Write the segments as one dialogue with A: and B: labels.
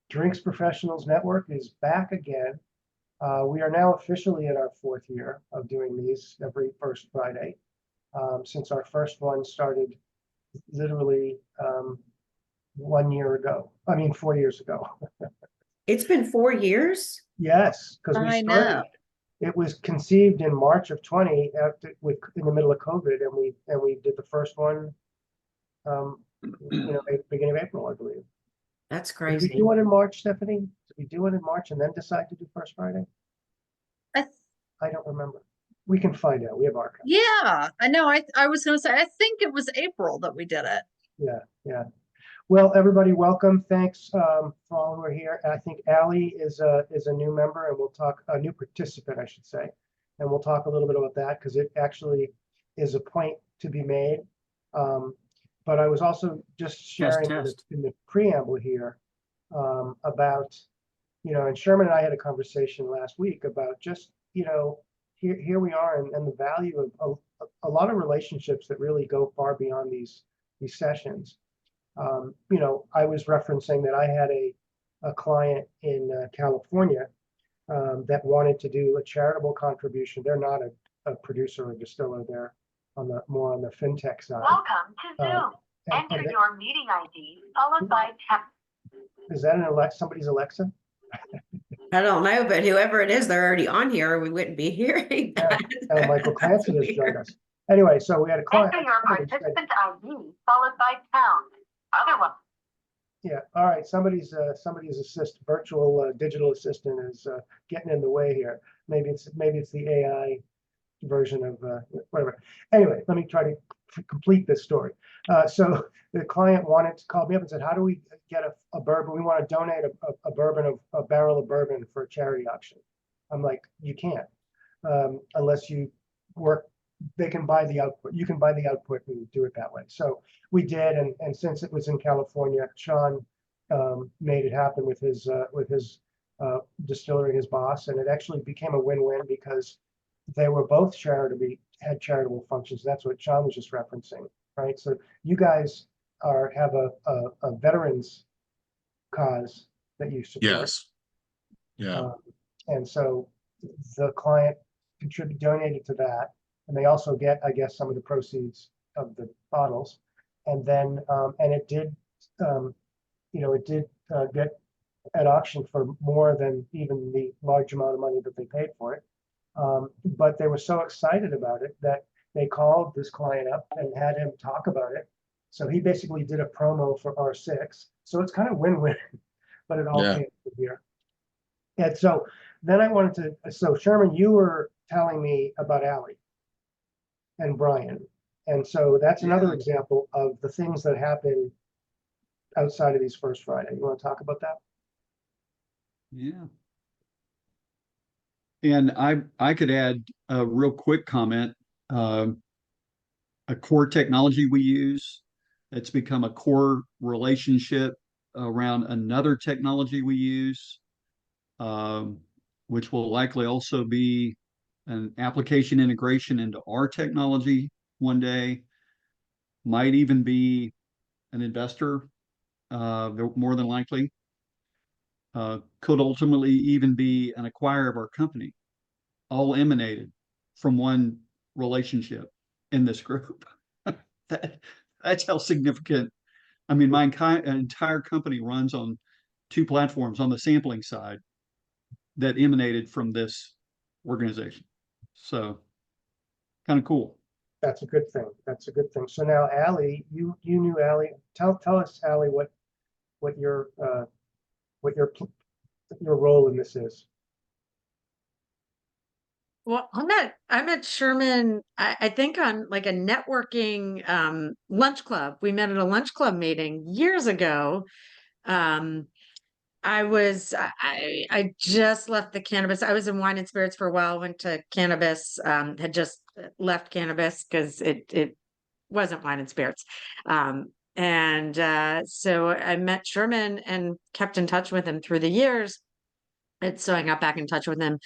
A: Drinks Professionals Network is back again. We are now officially in our 4th year of doing these every first Friday. Since our first one started literally 1 year ago. I mean, 4 years ago.
B: It's been 4 years?
A: Yes, because we
C: I
A: started.
C: know.
A: It was conceived in March of 20 in the middle of COVID, and we did the first one, beginning of April, I believe.
B: That's
A: Did we
B: crazy.
A: do one in March, Stephanie? Did we do one in March and then decide to do First Friday? I don't remember. We can find out. We have archives.
C: Yeah, I know. I was going to say, I think it was April that we did it.
A: Yeah. Well, everybody, welcome. Thanks for all who are here. I think Allie is a new member, and we'll talk a new participant, I should say, and we'll talk a little bit about that because it actually is a point to be made. But I was also just sharing in the preamble here about, and Sherman and I had a conversation last week about just, here we are and the value of a lot of relationships that really go far beyond these sessions. I was referencing that I had a client in California that wanted to do a charitable contribution. They're not a producer or distiller. They're more on the fintech side.
D: Welcome to Zoom. Enter your meeting ID followed by tab.
A: Is that somebody's Alexa?
B: I don't know, but whoever it is, they're already on here, or we wouldn't be hearing that.
A: Michael Clancy has joined us. Anyway, so we had a client.
D: Enter your participant ID followed by pound. Otherwise.
A: Yeah. All right. Somebody's virtual digital assistant is getting in the way here. Maybe it's the AI version of whatever. Anyway, let me try to complete this story. So the client called me up and said, "How do we get a bourbon? We want to donate a barrel of bourbon for a charity auction." I'm like, "You can't unless you work." They can buy the output. You can buy the output and do it that way. So we did, and since it was in California, Sean made it happen with his distillery, his boss, and it actually became a win-win because they were both had charitable functions. That's what Sean was just referencing, right? So you guys have a veterans cause that you support.
E: Yes. Yeah.
A: And so the client donated to that. And they also get, I guess, some of the proceeds of the bottles, and then and it did, get at auction for more than even the large amount of money that they paid for it. But they were so excited about it that they called this client up and had him talk about it. So he basically did a promo for R6. So it's kind of win-win, but it all came from here. And so then I wanted to. So Sherman, you were telling me about Allie and Brian. And so that's another example of the things that happen outside of these First Friday. You want to talk about that?
F: Yeah. And I could add a real quick comment. A core technology we use that's become a core relationship around another technology we use, which will likely also be an application integration into our technology one day, might even be an investor, more than likely, could ultimately even be an acquirer of our company, all emanated from one relationship in this group. That's how significant. I mean, my entire company runs on 2 platforms on the sampling side that emanated from this organization. So kind of cool.
A: That's a good thing. So now, Allie, you knew Allie. Tell us, Allie, what your role in this is.
C: Well, I met Sherman, I think on like a networking lunch club. We met at a lunch club meeting years ago. I just left the cannabis. I was in wine and spirits for a while, went to cannabis, had just left cannabis because it wasn't wine and spirits. So I met Sherman and kept in touch with him through the years. And so I got back in touch with him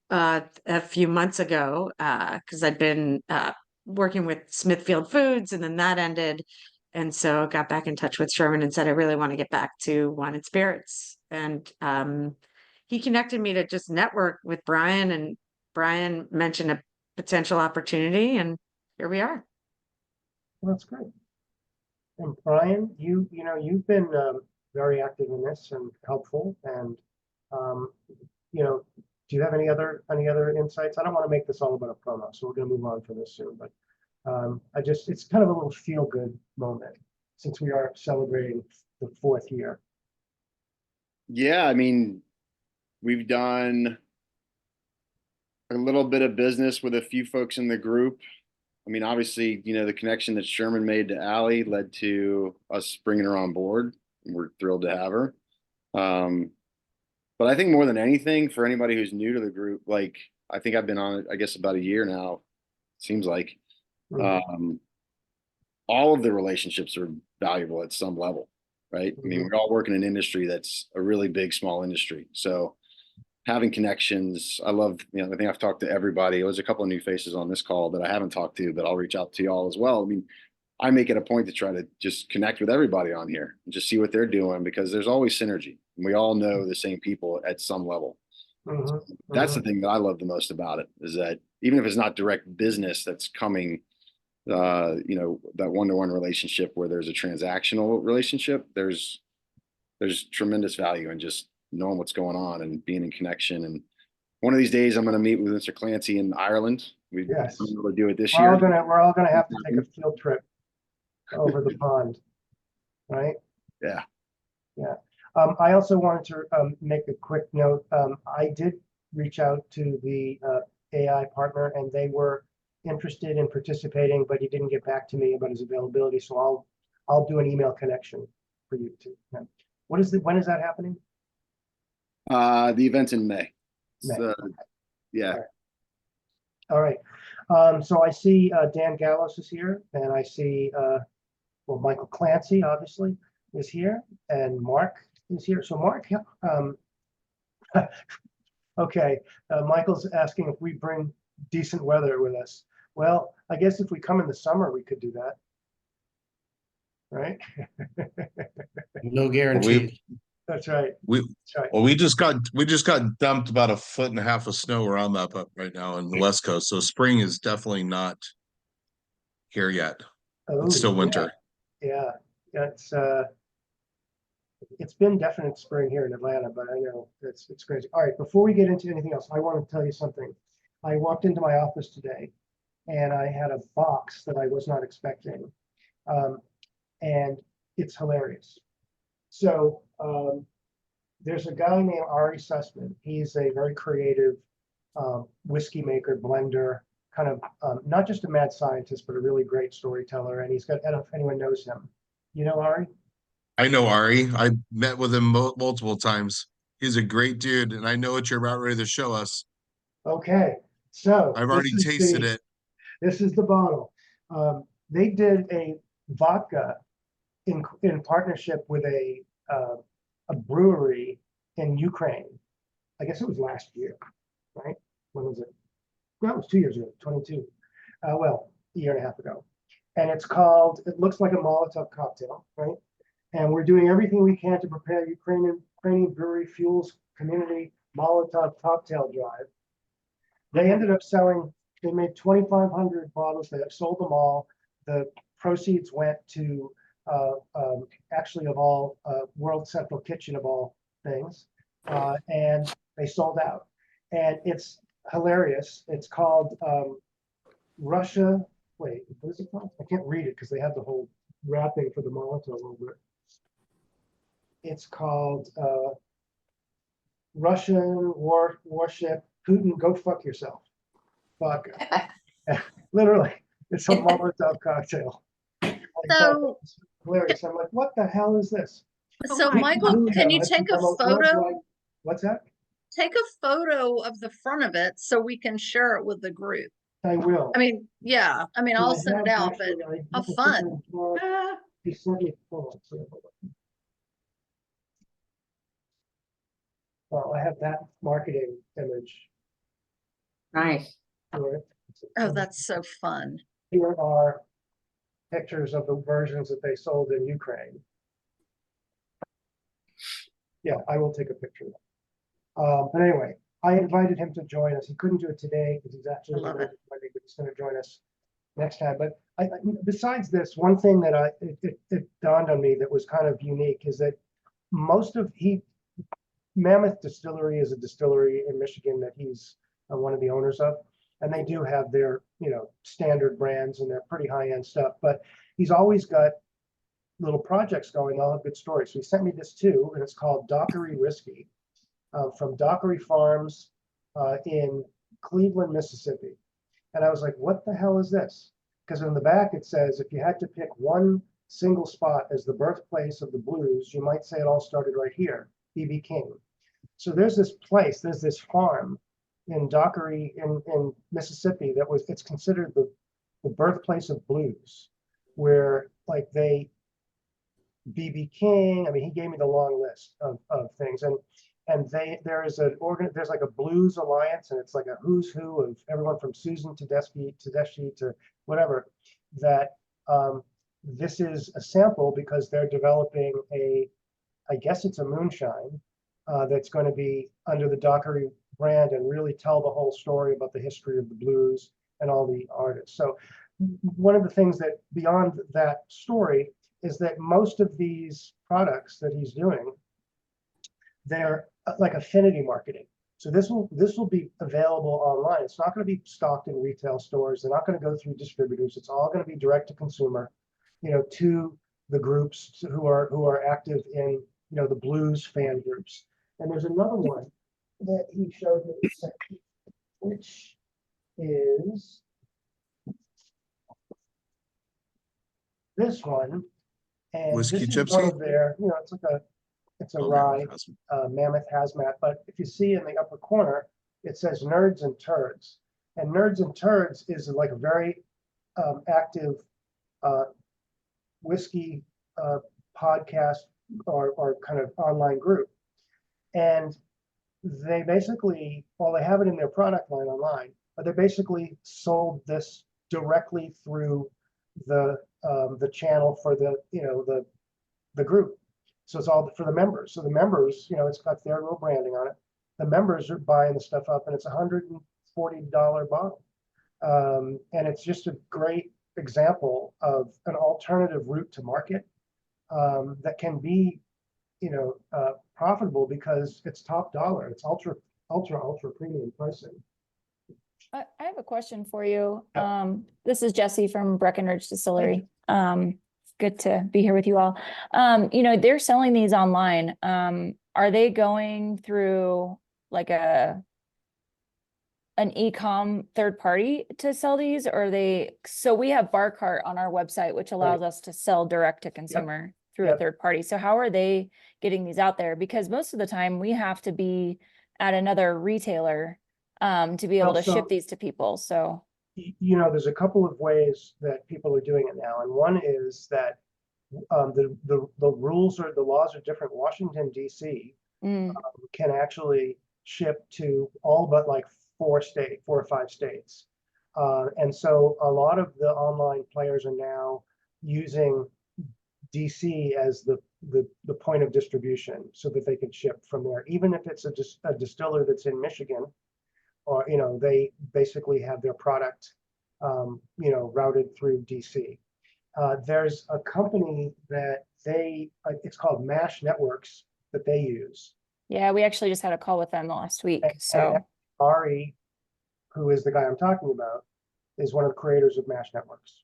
C: a few months ago because I'd been working with Smithfield Foods, and then that ended. And so got back in touch with Sherman and said, I really want to get back to wine and spirits. And he connected me to just network with Brian, and Brian mentioned a potential opportunity, and here we are.
A: Well, that's great. And Brian, you've been very active in this and helpful. And do you have any other insights? I don't want to make this all about a promo, so we're going to move on from this soon. But it's kind of a little feel good moment since we are celebrating the 4th year.
G: Yeah, I mean, we've done a little bit of business with a few folks in the group. I mean, obviously, the connection that Sherman made to Allie led to us bringing her on board. We're thrilled to have her. But I think more than anything, for anybody who's new to the group, like, I think I've been on it, I guess, about a year now, seems like. All of the relationships are valuable at some level, right? I mean, we all work in an industry that's a really big, small industry. So having connections, I love, I think I've talked to everybody. There's a couple of new faces on this call that I haven't talked to, but I'll reach out to you all as well. I mean, I make it a point to try to just connect with everybody on here and just see what they're doing, because there's always synergy. We all know the same people at some level. That's the thing that I love the most about it, is that even if it's not direct business that's coming, that one-to-one relationship where there's a transactional relationship, there's tremendous value in just knowing what's going on and being in connection. And one of these days I'm going to meet with Mr. Clancy in Ireland. We'll do it this year.
A: We're all gonna have to take a field trip over the pond, right?
G: Yeah.
A: I also wanted to make a quick note. I did reach out to the AI partner, and they were interested in participating, but he didn't get back to me about his availability. So I'll do an email connection for you too. When is that happening?
G: The event's in May.
A: May.
G: Yeah.
A: All right. So I see Dan Gallos is here, and I see Michael Clancy obviously is here, and Mark is here. So Mark, okay. Michael's asking if we bring decent weather with us. Well, I guess if we come in the summer, we could do that, right?
E: No guarantee.
A: That's right.
E: That's right. Well, we just got dumped about 1.5 feet of snow around that up right now on the West Coast. So spring is definitely not here yet. It's still winter.
A: Yeah. It's been definite spring here in Atlanta, but I know it's crazy. All right, before we get into anything else, I want to tell you something. I walked into my office today, and I had a box that I was not expecting, and it's hilarious. So there's a guy named Ari Sussman. He's a very creative whiskey maker, blender, kind of not just a mad scientist, but a really great storyteller. And he's got, I don't know if anyone knows him. You know Ari?
E: I know Ari. I met with him multiple times. He's a great dude, and I know what you're about ready to show us.
A: Okay, so
E: I've already tasted it.
A: This is the bottle. They did a vodka in partnership with a brewery in Ukraine. I guess it was last year, right? When was it? No, it was 2 years ago, 22. Well, a year and a half ago. And it looks like a Molotov cocktail, right? And we're doing everything we can to prepare Ukrainian Brewery Fuels Community Molotov cocktail drive. They ended up they made 2,500 bottles. They sold them all. The proceeds went to, actually of all, World Central Kitchen of all things. And they sold out. And it's hilarious. It's called Russia. Wait, what is it called? I can't read it because they have the whole wrapping for the Molotov over it. It's called Russian warship Putin, go fuck yourself. Fuck. Literally, it's a Molotov cocktail.
H: So
A: hilarious. I'm like, what the hell is this?
H: So Michael, can you take a photo?
A: What's that?
H: Take a photo of the front of it so we can share it with the group.
A: I will.
H: I mean, yeah. I mean, I'll send it out, but how fun.
A: He sent me. Well, I have that marketing image.
B: Nice.
H: Oh, that's so fun.
A: Here are, pictures of the versions that they sold in Ukraine. Yeah, I will take a picture of that. But anyway, I invited him to join us. He couldn't do it today because he's actually,
B: I love it.
A: but he's going to join us next time. But besides this, one thing that it dawned on me that was kind of unique is that Mammoth Distillery is a distillery in Michigan that he's one of the owners of, and they do have their standard brands and they're pretty high end stuff. But he's always got little projects going, all have good stories. So he sent me this too, and it's called Dockery Whiskey from Dockery Farms in Cleveland, Mississippi. And I was like, what the hell is this? Because in the back it says, if you had to pick one single spot as the birthplace of the blues, you might say it all started right here, B.B. King. So there's this place, there's this farm in Dockery in Mississippi it's considered the birthplace of blues, where like B.B. King, I mean, he gave me the long list of things, and there's like a blues alliance, and it's like a who's who of everyone from Susan Tedeschi to whatever, that this is a sample because they're developing I guess it's a moonshine that's going to be under the Dockery brand and really tell the whole story about the history of the blues and all the artists. So one of the things that beyond that story is that most of these products that he's doing, they're like affinity marketing. So this will be available online. It's not going to be stocked in retail stores. They're not going to go through distributors. It's all going to be direct to consumer, to the groups who are active in the blues fan groups. And there's another one that he showed me, which is this one. And
E: Whiskey
A: this is one
E: Gypsy?
A: of their, it's a
E: Oh,
A: rye,
E: Mammoth
A: Mammoth Hazmat. But if you see in the upper corner, it says Nerds and Turds. And Nerds and Turds is like a very active whiskey podcast or kind of online group. And they basically, well, they have it in their product line online, but they basically sold this directly through the channel for the group. So it's all for the members. So the members, it's got their little branding on it. The members are buying the stuff up, and it's $140 bottle. And it's just a great example of an alternative route to market that can be, profitable because it's top dollar. It's ultra premium pricing.
I: I have a question for you. This is Jesse from Breckenridge Distillery. Good to be here with you all. They're selling these online. Are they going through like an e-com third party to sell these, or so we have BarCart on our website, which allows us to sell direct to consumer through a third party. So how are they getting these out there? Because most of the time we have to be at another retailer to be able to ship these to people. So
A: there's a couple of ways that people are doing it now, and one is that the rules or the laws are different. Washington D.C. Can actually ship to all but like 4 or 5 states, and so a lot of the online players are now using DC as the point of distribution so that they can ship from there, even if it's a distiller that's in Michigan, or they basically have their product routed through DC. There's a company that it's called MASH Networks that they use.
I: Yeah, we actually just had a call with them last week.
A: And Ari, who is the guy I'm talking about, is one of the creators of MASH Networks.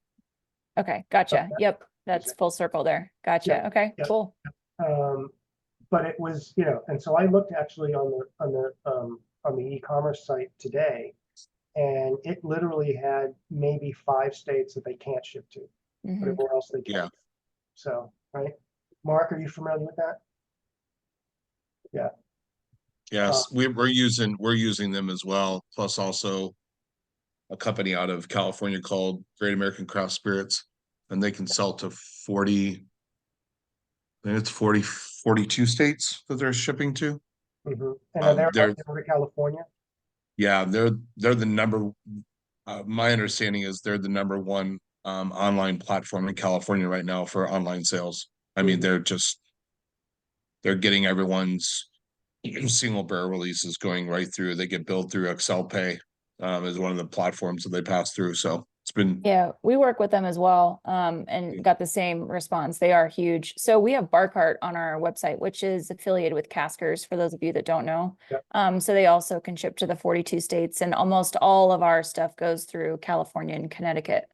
I: Okay, gotcha. Yep, that's full circle there. Gotcha.
A: Yeah,
I: okay, cool.
A: But it was, and so I looked actually on the e-commerce site today, and it literally had maybe 5 states that they can't ship to, but everywhere else they can.
E: Yeah.
A: So, right, Mark, are you familiar with that? Yeah.
E: Yes, we're using them as well. Plus also a company out of California called Great American Craft Spirits, and they can sell to 40, I think it's 42 states that they're shipping to.
A: And they're over California.
E: Yeah, they're the number. My understanding is they're the number one online platform in California right now for online sales. I mean, they're getting everyone's single barrel releases going right through. They get billed through Excel Pay, is one of the platforms that they pass through. So it's been,
I: Yeah, we work with them as well, and got the same response. They are huge. So we have Barcart on our website, which is affiliated with Caskers, for those of you that don't know.
A: Yep.
I: So they also can ship to the 42 states, and almost all of our stuff goes through California and Connecticut,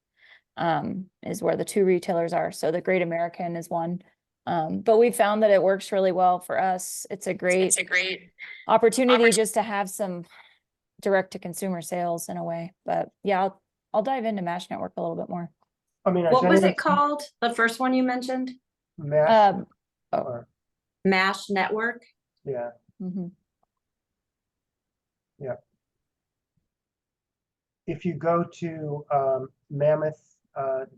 I: is where the two retailers are. So the Great American is one. But we found that it works really well for us. It's a great opportunity just to have some direct to consumer sales in a way. But yeah, I'll dive into Mash Network a little bit more.
A: I mean,
B: What was it called? The first one you mentioned?
A: Mash,
I: Oh.
A: or,
B: Mash Network?
A: yeah,
I: Mhm.
A: if you go to Mammoth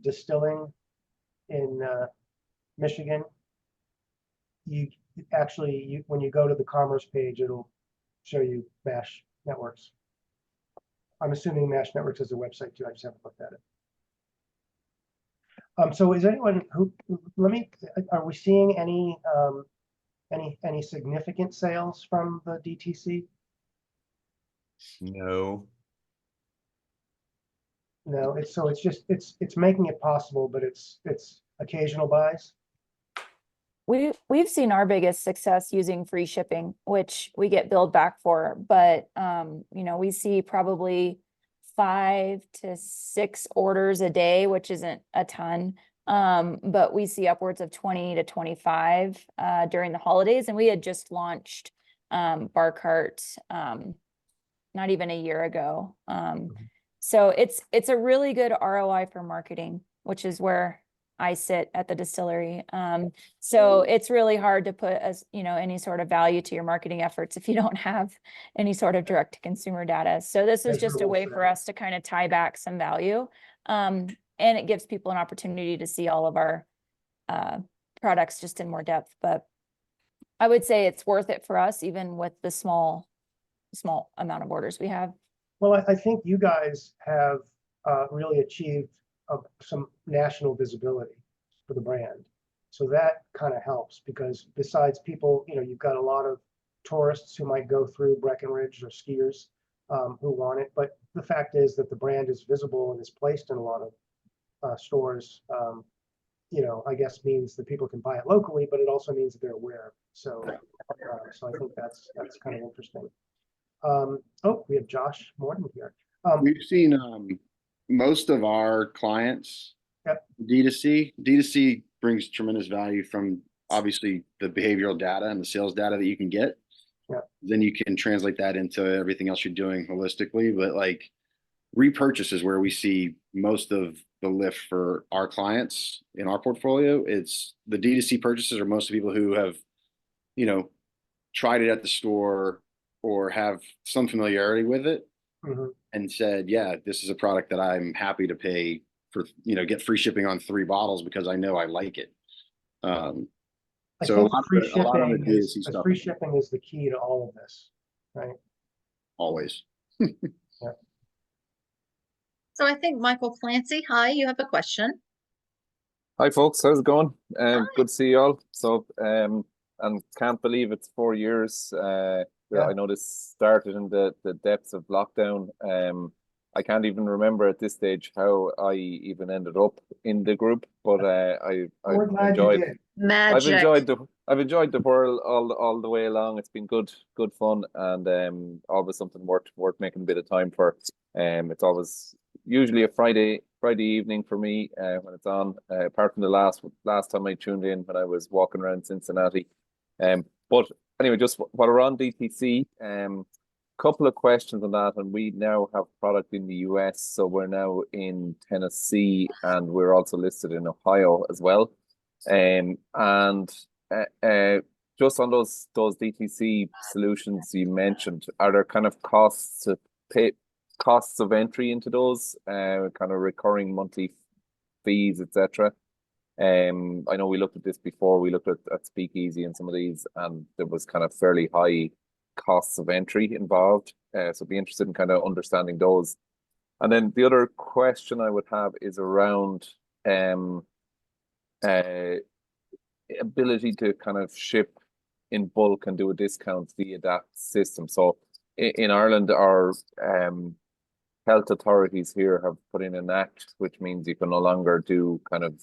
A: Distilling in Michigan, you actually, when you go to the commerce page, it'll show you Mash Networks. I'm assuming Mash Networks is a website too. I just haven't looked at it. So is anyone who, are we seeing any significant sales from the DTC?
E: no.
A: No, it's just it's making it possible, but it's occasional buys.
I: We've seen our biggest success using free shipping, which we get billed back for, but we see probably 5 to 6 orders a day, which isn't a ton. But we see upwards of 20 to 25 during the holidays, and we had just launched Barcart not even a year ago. So it's a really good ROI for marketing, which is where I sit at the distillery. So it's really hard to put any sort of value to your marketing efforts if you don't have any sort of direct to consumer data. So this is just a way for us to kind of tie back some value. And it gives people an opportunity to see all of our products just in more depth. But I would say it's worth it for us, even with the small amount of orders we have.
A: Well, I think you guys have really achieved some national visibility for the brand. So that kind of helps, because besides people, you've got a lot of tourists who might go through Breckenridge, or skiers who want it. But the fact is that the brand is visible and is placed in a lot of stores, I guess means that people can buy it locally, but it also means that they're aware. So I think that's kind of interesting. Oh, we have Josh Morton here.
G: We've seen most of our clients,
A: Yep.
G: D2C brings tremendous value from obviously the behavioral data and the sales data that you can get.
A: Yep.
G: Then you can translate that into everything else you're doing holistically. But like repurchase is where we see most of the lift for our clients in our portfolio. It's the D2C purchases are most people who have, tried it at the store or have some familiarity with it.
A: Mm-hmm.
G: And said, yeah, this is a product that I'm happy to pay for, get free shipping on 3 bottles because I know I like it.
A: I
G: So
A: think
G: a lot of the D2C stuff
A: free shipping is the key to all of this, right?
G: always.
H: So I think Michael Clancy, hi, you have a question.
J: Hi folks, how's it going?
H: Hi.
J: Good to see you all. So and can't believe it's 4 years.
A: Yeah.
J: I know this started in the depths of lockdown. I can't even remember at this stage how I even ended up in the group, but
A: We're
J: I've
A: glad
J: enjoyed
A: you did.
H: Magic.
J: I've enjoyed the whirl all the way along. It's been good fun, and always something worth making a bit of time for. It's always usually a Friday evening for me when it's on. Apart from the last time I tuned in when I was walking around Cincinnati. But anyway, just while we're on DTC, couple of questions on that, and we now have product in the US, so we're now in Tennessee, and we're also listed in Ohio as well. And just on those DTC solutions you mentioned, are there kind of costs of entry into those, kind of recurring monthly fees, etc.? I know we looked at this before. We looked at Speakeasy and some of these, and there was kind of fairly high costs of entry involved. So be interested in kind of understanding those. And then the other question I would have is around ability to kind of ship in bulk and do a discount via that system. So in Ireland, our health authorities here have put in an act which means you can no longer do kind of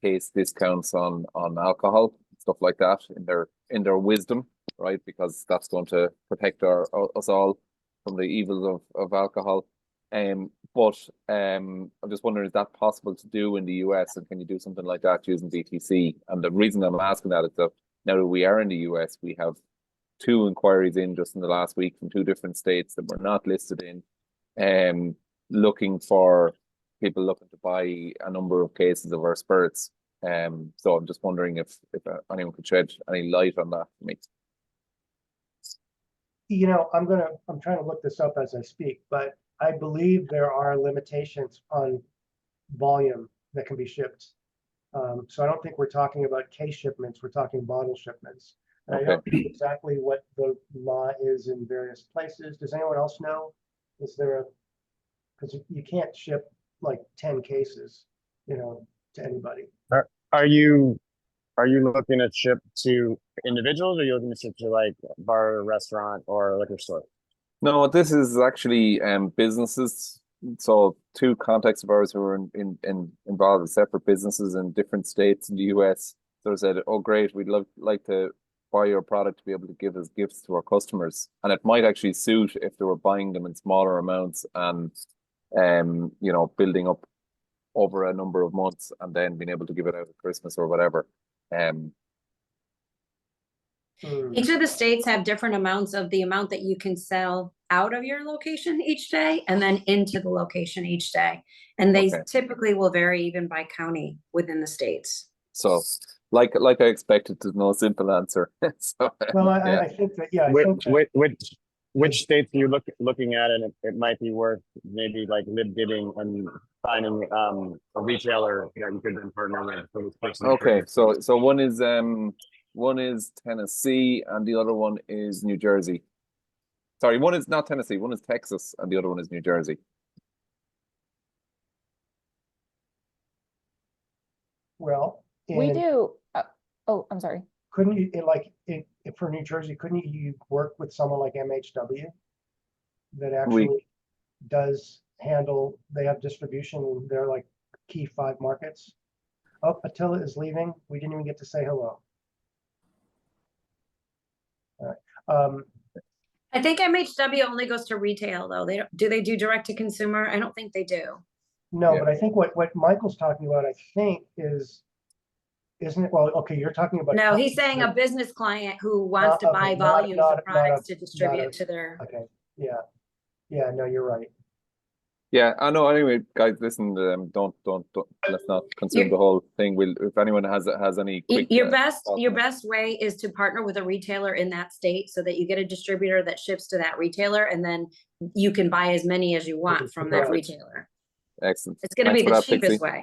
J: case discounts on alcohol, stuff like that, in their wisdom, right? Because that's going to protect us all from the evils of alcohol. But I'm just wondering, is that possible to do in the US, and can you do something like that using DTC? And the reason I'm asking that is that now that we are in the US, we have 2 inquiries in just in the last week from 2 different states that we're not listed in, looking for people looking to buy a number of cases of our spirits. So I'm just wondering if anyone could shed any light on that for me.
A: You know, I'm trying to look this up as I speak, but I believe there are limitations on volume that can be shipped. So I don't think we're talking about case shipments, we're talking bottle shipments. And I don't know exactly what the law is in various places. Does anyone else know? Is there because you can't ship like 10 cases, you know, to anybody.
K: Are you looking to ship to individuals, or are you looking to ship to like bar, restaurant, or liquor store?
J: No, this is actually businesses. So 2 contacts of ours who are involved in separate businesses in different states in the US. So they said, "Oh, great, we'd like to buy your product to be able to give as gifts to our customers." And it might actually suit if they were buying them in smaller amounts and you know, building up over a number of months and then being able to give it out at Christmas or whatever.
B: Each of the states have different amounts of the amount that you can sell out of your location each day and then into the location each day. And they typically will vary even by county within the states.
J: So like I expected, there's no simple answer. So,
A: well,
J: yeah.
A: I think that, yeah. I think that,
K: Which states are you looking at, and it might be worth maybe like lib bidding and finding a retailer that you could then partner with for this person.
J: Okay, so one is Tennessee and the other one is New Jersey. Sorry, one is not Tennessee, one is Texas and the other one is New Jersey.
A: well,
I: We do, oh, I'm sorry.
A: couldn't you for New Jersey, couldn't you work with someone like MHW that actually does handle, they have distribution in their like key 5 markets? Oh, Attila is leaving. We didn't even get to say hello. All right.
B: I think MHW only goes to retail though. They do direct to consumer? I don't think they do.
A: No, but I think what Michael's talking about, I think isn't it? Well, okay, you're talking about.
B: No, he's saying a business client who wants to buy volumes of products to distribute to their.
A: Okay, yeah, no, you're right.
J: Yeah, I know. Anyway, guys, listen. Don't. Let's not consume the whole thing. If anyone has any quick,
B: your best way is to partner with a retailer in that state so that you get a distributor that ships to that retailer, and then you can buy as many as you want from that retailer.
J: Excellent.
B: It's going to be the cheapest way.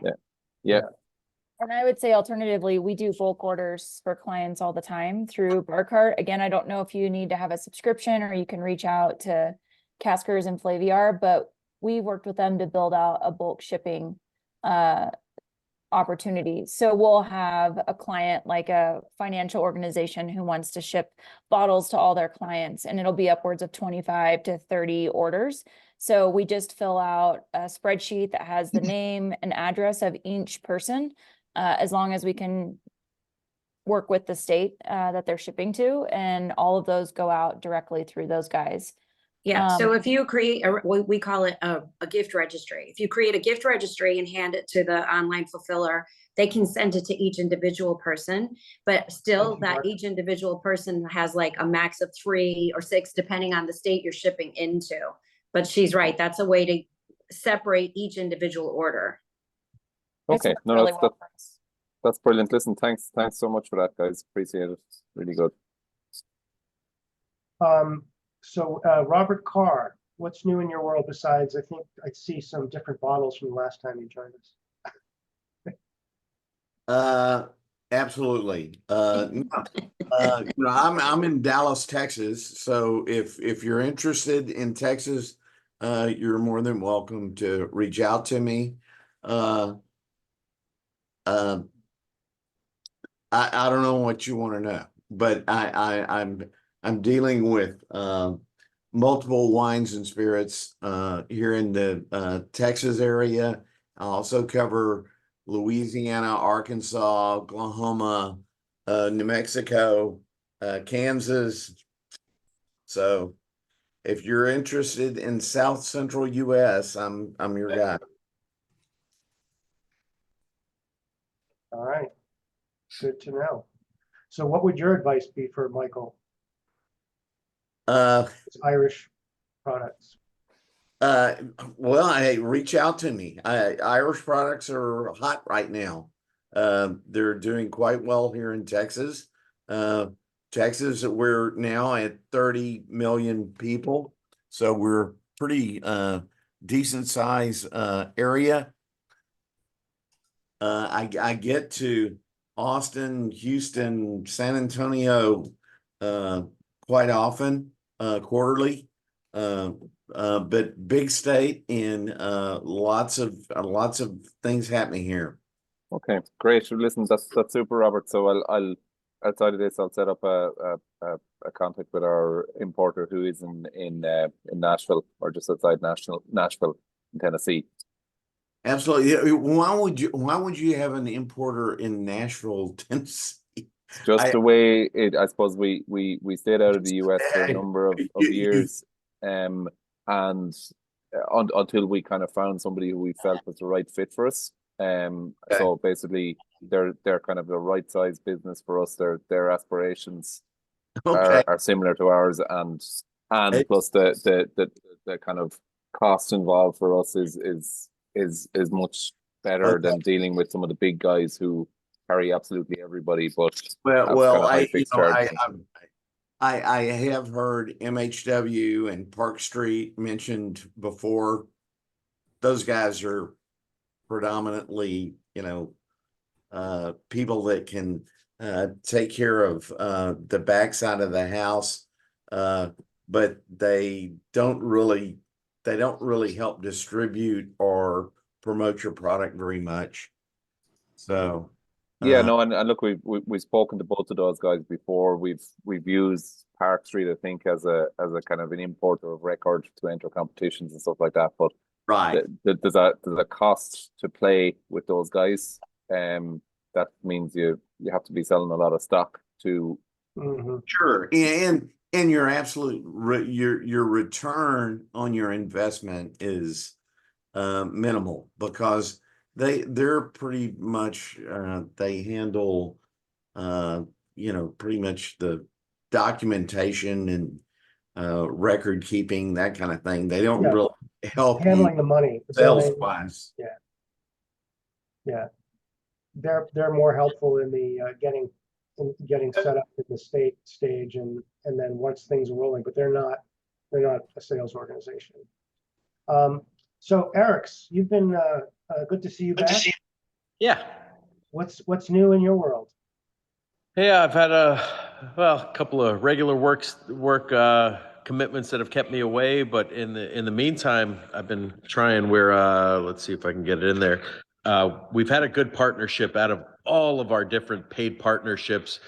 J: Yeah.
I: And I would say alternatively, we do bulk orders for clients all the time through BarCart. Again, I don't know if you need to have a subscription or you can reach out to Caskers and Flaviar, but we worked with them to build out a bulk shipping opportunity. So we'll have a client like a financial organization who wants to ship bottles to all their clients, and it'll be upwards of 25 to 30 orders. So we just fill out a spreadsheet that has the name and address of each person, as long as we can work with the state that they're shipping to, and all of those go out directly through those guys.
B: Yeah, so if you create we call it a gift registry. If you create a gift registry and hand it to the online fulfiller, they can send it to each individual person, but still that each individual person has like a max of 3 or 6, depending on the state you're shipping into. But she's right, that's a way to separate each individual order.
J: Okay, that's brilliant. Listen, thanks so much for that, guys. Appreciate it. Really good.
A: So Robert Carr, what's new in your world besides, I think I see some different bottles from the last time you joined us.
L: Absolutely. You know, I'm in Dallas, Texas. So if you're interested in Texas you're more than welcome to reach out to me. Uh, uh, I don't know what you want to know, but I'm dealing with multiple wines and spirits here in the Texas area. I also cover Louisiana, Arkansas, Oklahoma, New Mexico, Kansas. So if you're interested in South Central US, I'm your guy.
A: All right. Good to know. So what would your advice be for Michael? His Irish products.
L: Well, hey, reach out to me. Irish products are hot right now. They're doing quite well here in Texas. Texas, we're now at 30 million people, so we're pretty decent size area. I get to Austin, Houston, San Antonio quite often, quarterly. But big state and lots of things happening here.
J: Okay, great. Listen, that's super, Robert. So I'll outside of this, I'll set up a contact with our importer who is in Nashville, or just outside Nashville, in Tennessee.
L: Absolutely. Why would you have an importer in Nashville, Tennessee?
J: Just the way it, I suppose we stayed out of the US for a number of years, and until we kind of found somebody who we felt was the right fit for us. So basically they're kind of the right size business for us. Their aspirations are similar to ours, and plus the kind of cost involved for us is much better than dealing with some of the big guys who carry absolutely everybody, but
L: I have heard MHW and Park Street mentioned before. Those guys are predominantly, people that can take care of the backside of the house, but they don't really help distribute or promote your product very much. So
J: no, and look, we've spoken to both of those guys before. We've used Park Street, I think, as a kind of an importer of record to enter competitions and stuff like that. But there's a cost to play with those guys. That means you have to be selling a lot of stock to.
L: Sure, and your absolute your return on your investment is minimal, because they're pretty much they handle pretty much the documentation and record keeping, that kind of thing. They don't really help
A: handling the money
L: sales wise.
A: They're more helpful in the getting set up in the stage and then once things are rolling, but they're not a sales organization. So Eric's, you've been good to see you back.
M: Yeah.
A: What's new in your world?
M: Yeah, I've had a couple of regular work commitments that have kept me away, but in the meantime, I've been trying. Let's see if I can get it in there. We've had a good partnership out of all of our different paid partnerships.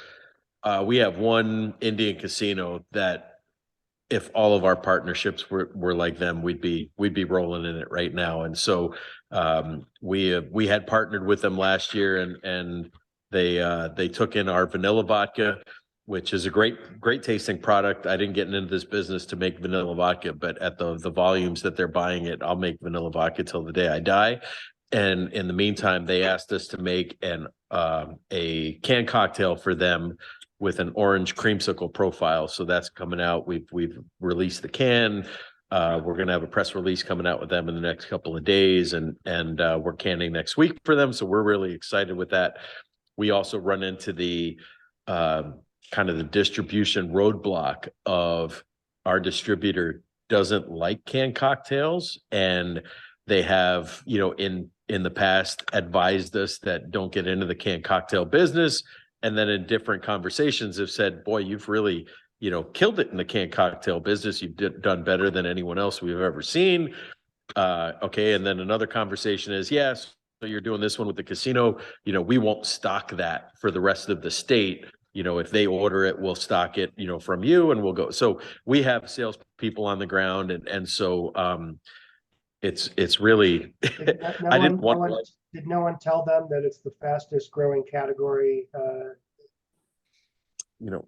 M: We have one Indian casino that, if all of our partnerships were like them, we'd be rolling in it right now. And so we had partnered with them last year, and they took in our vanilla vodka, which is a great tasting product. I didn't get into this business to make vanilla vodka, but at the volumes that they're buying it, I'll make vanilla vodka till the day I die. And in the meantime, they asked us to make a canned cocktail for them with an orange creamsicle profile. So that's coming out. We've released the can. We're going to have a press release coming out with them in the next couple of days, and we're canning next week for them. So we're really excited with that. We also run into the kind of the distribution roadblock of our distributor doesn't like canned cocktails, and they have, in the past advised us that don't get into the canned cocktail business. And then in different conversations have said, boy, you've really killed it in the canned cocktail business. You've done better than anyone else we've ever seen. Okay. And then another conversation is, yes, so you're doing this one with the casino, we won't stock that for the rest of the state. If they order it, we'll stock it, from you, and we'll go. So we have salespeople on the ground. And so, it's really,
A: Did
M: I didn't want
A: did no one tell them that it's the fastest growing category?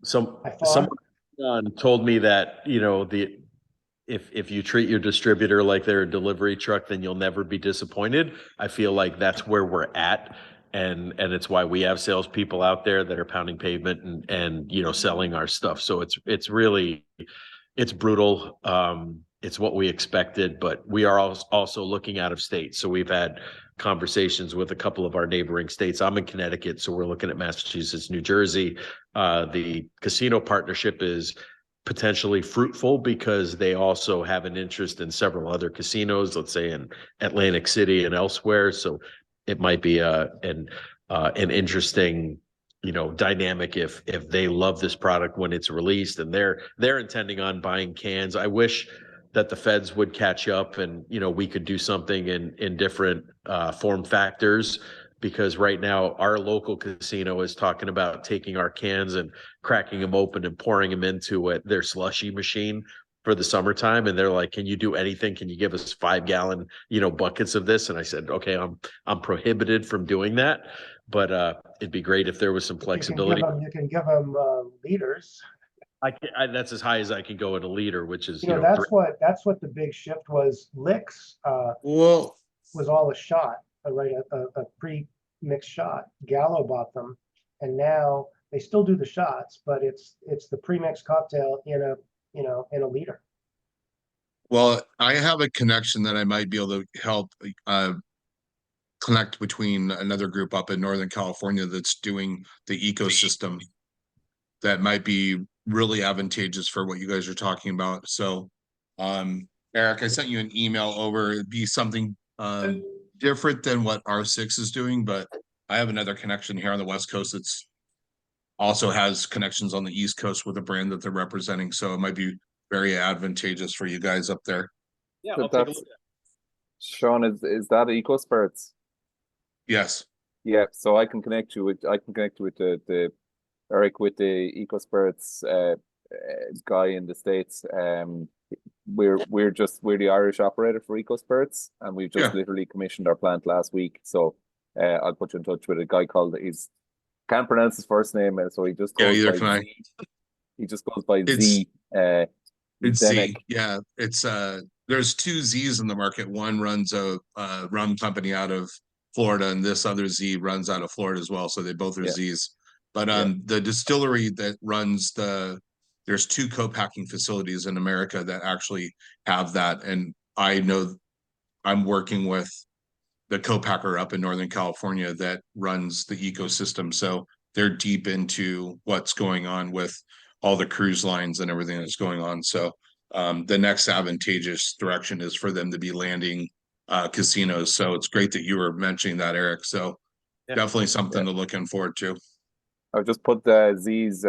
M: Someone told me that, if you treat your distributor like they're a delivery truck, then you'll never be disappointed. I feel like that's where we're at. And it's why we have salespeople out there that are pounding pavement and selling our stuff. So it's really, it's brutal. It's what we expected, but we are also looking out of state. So we've had conversations with a couple of our neighboring states. I'm in Connecticut, so we're looking at Massachusetts, New Jersey. The casino partnership is potentially fruitful because they also have an interest in several other casinos, let's say in Atlantic City and elsewhere. So it might be an interesting dynamic if they love this product when it's released and they're intending on buying cans. I wish that the feds would catch up and we could do something in different form factors, because right now our local casino is talking about taking our cans and cracking them open and pouring them into their slushy machine for the summertime. And they're like, can you do anything? Can you give us 5-gallon buckets of this? And I said, okay, I'm prohibited from doing that, but it'd be great if there was some flexibility.
A: You can give them liters.
M: That's as high as I can go in a liter, which is
A: that's what the big shift was. Licks was all a shot, right? A pre-mixed shot. Gallo bought them, and now they still do the shots, but it's the pre-mixed cocktail in a liter.
E: Well, I have a connection that I might be able to help connect between another group up in Northern California that's doing the ecosystem that might be really advantageous for what you guys are talking about. So, Eric, I sent you an email over. It'd be something different than what R6 is doing, but I have another connection here on the West Coast that's also has connections on the East Coast with a brand that they're representing. So it might be very advantageous for you guys up there.
M: Yeah,
J: So
M: I'll take a look at it.
J: Sean, is that EcoSpirits?
E: Yes.
J: Yeah, so I can connect you with the Eric with the EcoSpirits guy in the States. We're the Irish operator for EcoSpirits, and we've just literally commissioned our plant last week. So I'll put you in touch with a guy called can't pronounce his first name, so he just goes by Z. He just goes by Z.
E: It's Z. Yeah, it's there's two Z's in the market. One runs a rum company out of Florida, and this other Z runs out of Florida as well. So they both are Z's. But the distillery that runs there's 2 co-packing facilities in America that actually have that. And I know I'm working with the co-packer up in Northern California that runs the ecosystem. So they're deep into what's going on with all the cruise lines and everything that's going on. So the next advantageous direction is for them to be landing casinos. So it's great that you were mentioning that, Eric. So definitely something to looking forward to.
J: I've just put Z's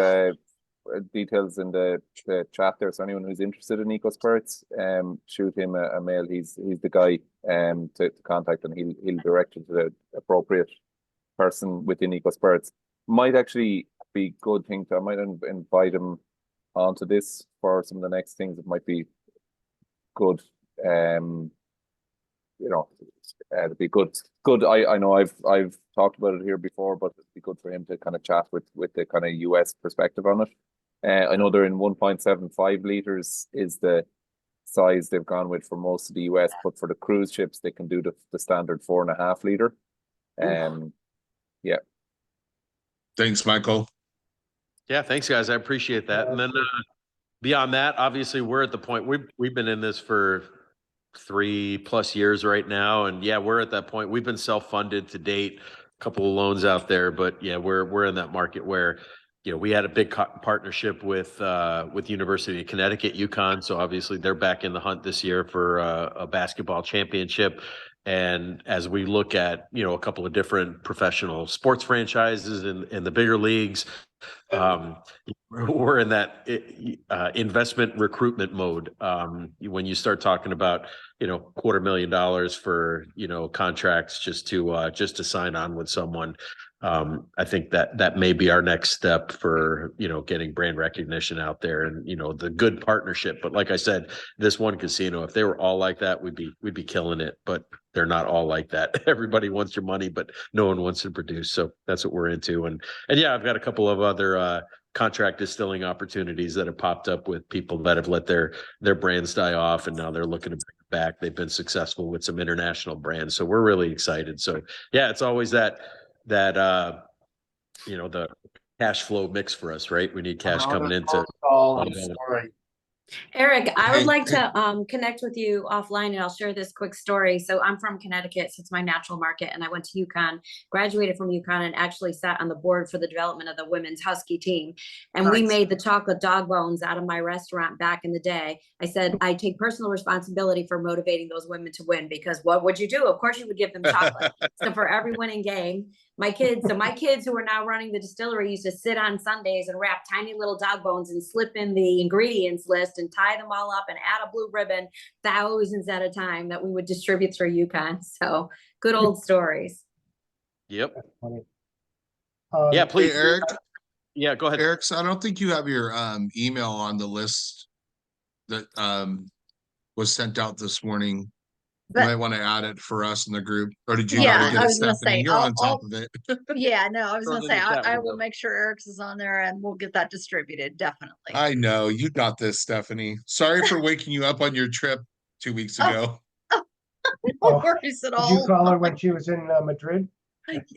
J: details in the chat there. So anyone who's interested in EcoSpirits, shoot him a mail. He's the guy to contact, and he'll direct you to the appropriate person within EcoSpirits. Might actually be a good thing I might invite him onto this for some of the next things. It might be good. It'd be good. I know I've talked about it here before, but it'd be good for him to kind of chat with the kind of US perspective on it. I know they're in 1.75 liters is the size they've gone with for most of the US, but for the cruise ships they can do the standard 4.5 liter. Yeah.
E: Thanks, Michael.
M: Yeah, thanks, guys. I appreciate that. And then beyond that, obviously, we're at the point we've been in this for 3+ years right now, and we're at that point. We've been self-funded to date, a couple of loans out there, but we're in that market where we had a big partnership with University of Connecticut, UConn. So obviously they're back in the hunt this year for a basketball championship. And as we look at a couple of different professional sports franchises in the bigger leagues, we're in that investment recruitment mode. When you start talking about, $250,000 for, contracts just to sign on with someone. I think that may be our next step for, getting brand recognition out there and, the good partnership. But like I said, this one casino, if they were all like that, we'd be killing it, but they're not all like that. Everybody wants your money, but no one wants to produce. So that's what we're into. And yeah, I've got a couple of other, contract distilling opportunities that have popped up with people that have let their brands die off, and now they're looking to bring it back. They've been successful with some international brands, so we're really excited. So yeah, it's always that the cash flow mix for us, right? We need cash coming into.
B: Eric, I would
E: Hey,
B: like to connect with you offline, and I'll share this quick story. So I'm from Connecticut, so it's my natural market, and I went to UConn, graduated from UConn, and actually sat on the board for the development of the women's Husky team. And we
H: Nice.
B: made the chocolate dog bones out of my restaurant back in the day. I said I take personal responsibility for motivating those women to win, because what would you do? Of course you would give them chocolate. So for every winning game, my kids who are now running the distillery used to sit on Sundays and wrap tiny little dog bones and slip in the ingredients list and tie them all up and add a blue ribbon, thousands at a time, that we would distribute through UConn. So good old stories.
M: Yep.
A: That's funny.
M: Yeah,
E: Hey,
M: please.
E: Eric,
M: Yeah, go ahead.
E: Eric, so I don't think you have your email on the list that was sent out this morning. You
H: But-
E: might want to add it for us in the group, or did you
H: Yeah,
E: already
H: I
E: get it,
H: was gonna
E: Stephanie?
H: say,
E: You're on
H: I'll-
E: top of it.
H: Yeah, no, I was
M: Throw
H: gonna
M: it
H: say,
M: in the chat
H: I
M: window.
H: will make sure Eric's is on there and we'll get that distributed, definitely.
E: I know you got this, Stephanie. Sorry for waking you up on your trip 2 weeks ago.
H: No
A: Oh,
H: worries at
A: Did you
H: all.
A: call her when she was in Madrid?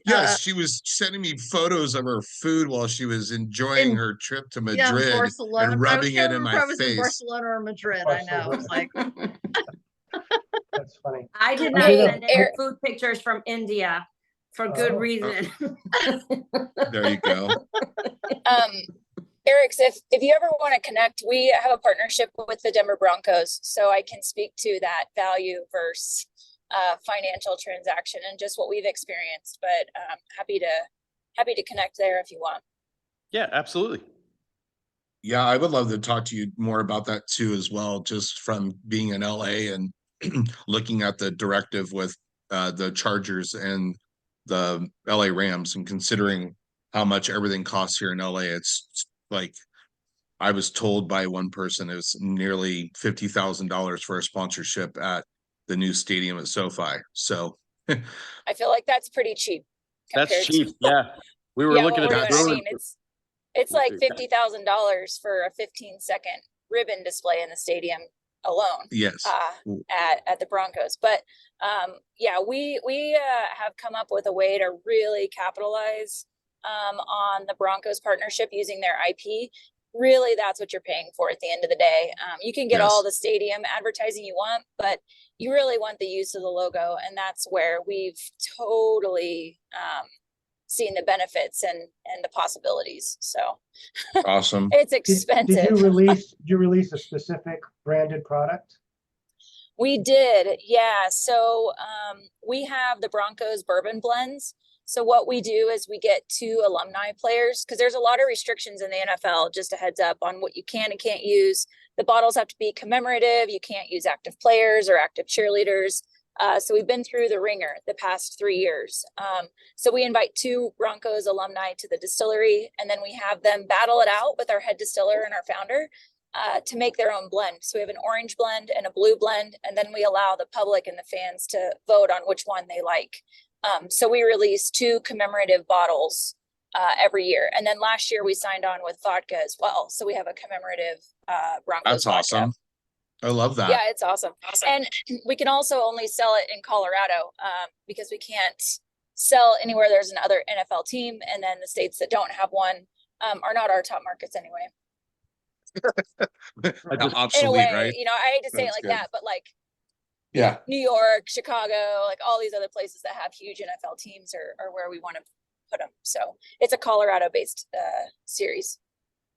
E: Yes, she was sending me photos of her food while she was enjoying
H: In-
E: her trip to
H: Yeah,
E: Madrid
H: Barcelona.
E: and
H: I was
E: rubbing
H: trying
E: it
H: to
E: in
H: remember
E: my
H: if I was in
E: face.
H: Barcelona or Madrid. I know. It's like,
A: That's funny.
B: I did
A: I
B: not
A: did a-
B: send any food pictures from India for good
A: Oh.
B: reason.
E: There you go.
I: Eric, if you ever want to connect, we have a partnership with the Denver Broncos, so I can speak to that value versus financial transaction and just what we've experienced. But happy to connect there if you want.
M: Yeah, absolutely.
E: Yeah, I would love to talk to you more about that too, as well, just from being in LA and looking at the directive with the Chargers and the LA Rams, and considering how much everything costs here in LA. It's like, I was told by one person it was nearly $50,000 for a sponsorship at the new stadium at SoFi. So
I: I feel like that's pretty cheap.
M: That's
I: compared
M: cheap.
I: to-
M: Yeah. We were
I: Yeah,
M: looking
I: what
M: at
I: we're
M: the
I: doing, I
M: Bruins.
I: mean, it's like $50,000 for a 15-second ribbon display in the stadium alone.
E: yes,
I: At the Broncos. But yeah, we have come up with a way to really capitalize on the Broncos partnership using their IP. Really, that's what you're paying for at the end of the day. You can get all
E: Yes.
I: the stadium advertising you want, but you really want the use of the logo, and that's where we've totally seen the benefits and the possibilities. So
E: awesome.
I: it's
A: Did
I: expensive.
A: did you release a specific branded product?
I: We did, yeah. So we have the Broncos bourbon blends. So what we do is we get 2 alumni players, because there's a lot of restrictions in the NFL, just a heads up on what you can and can't use. The bottles have to be commemorative. You can't use active players or active cheerleaders. So we've been through the ringer the past 3 years. So we invite 2 Broncos alumni to the distillery, and then we have them battle it out with our head distiller and our founder to make their own blend. So we have an orange blend and a blue blend, and then we allow the public and the fans to vote on which one they like. So we release 2 commemorative bottles every year. And then last year we signed on with vodka as well. So we have a commemorative Broncos
E: That's
I: vodka.
E: awesome. I love that.
I: Yeah, it's awesome. And we can also only sell it in Colorado because we can't sell anywhere there's another NFL team. And then the states that don't have one are not our top markets anyway. In a
E: Obsolete,
I: way,
E: right?
I: you know, I hate to say it
E: That's
I: like
E: good.
I: that, but like
E: Yeah.
I: New York, Chicago, like all these other places that have huge NFL teams are where we want to put them. So it's a Colorado based series.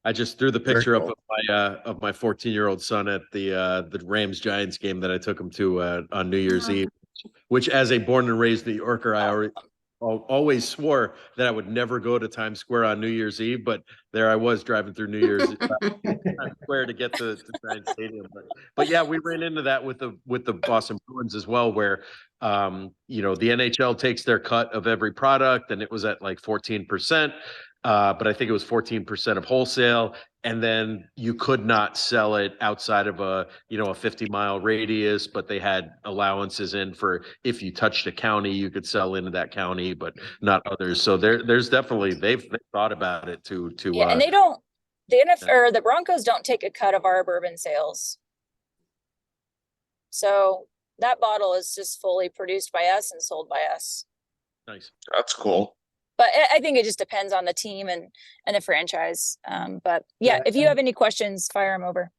M: I just threw the
E: Very
M: picture
E: cool.
M: up of my 14-year-old son at the Rams Giants game that I took him to on New Year's Eve, which, as a born and raised New Yorker, always swore that I would never go to Times Square on New Year's Eve, but there I was driving through New Year's Times Square to get to Giant Stadium. But yeah, we ran into that with the Boston Bruins as well, where you know, the NHL takes their cut of every product, and it was at like 14%. But I think it was 14% of wholesale, and then you could not sell it outside of a 50-mile radius, but they had allowances in for if you touched a county, you could sell into that county, but not others. So there's definitely they've thought about it to
I: Yeah, and they don't, the NFL or the Broncos don't take a cut of our bourbon sales. So that bottle is just fully produced by us and sold by us.
M: Nice.
E: That's cool.
I: But I think it just depends on the team and the franchise. But yeah, if you have any questions, fire them over.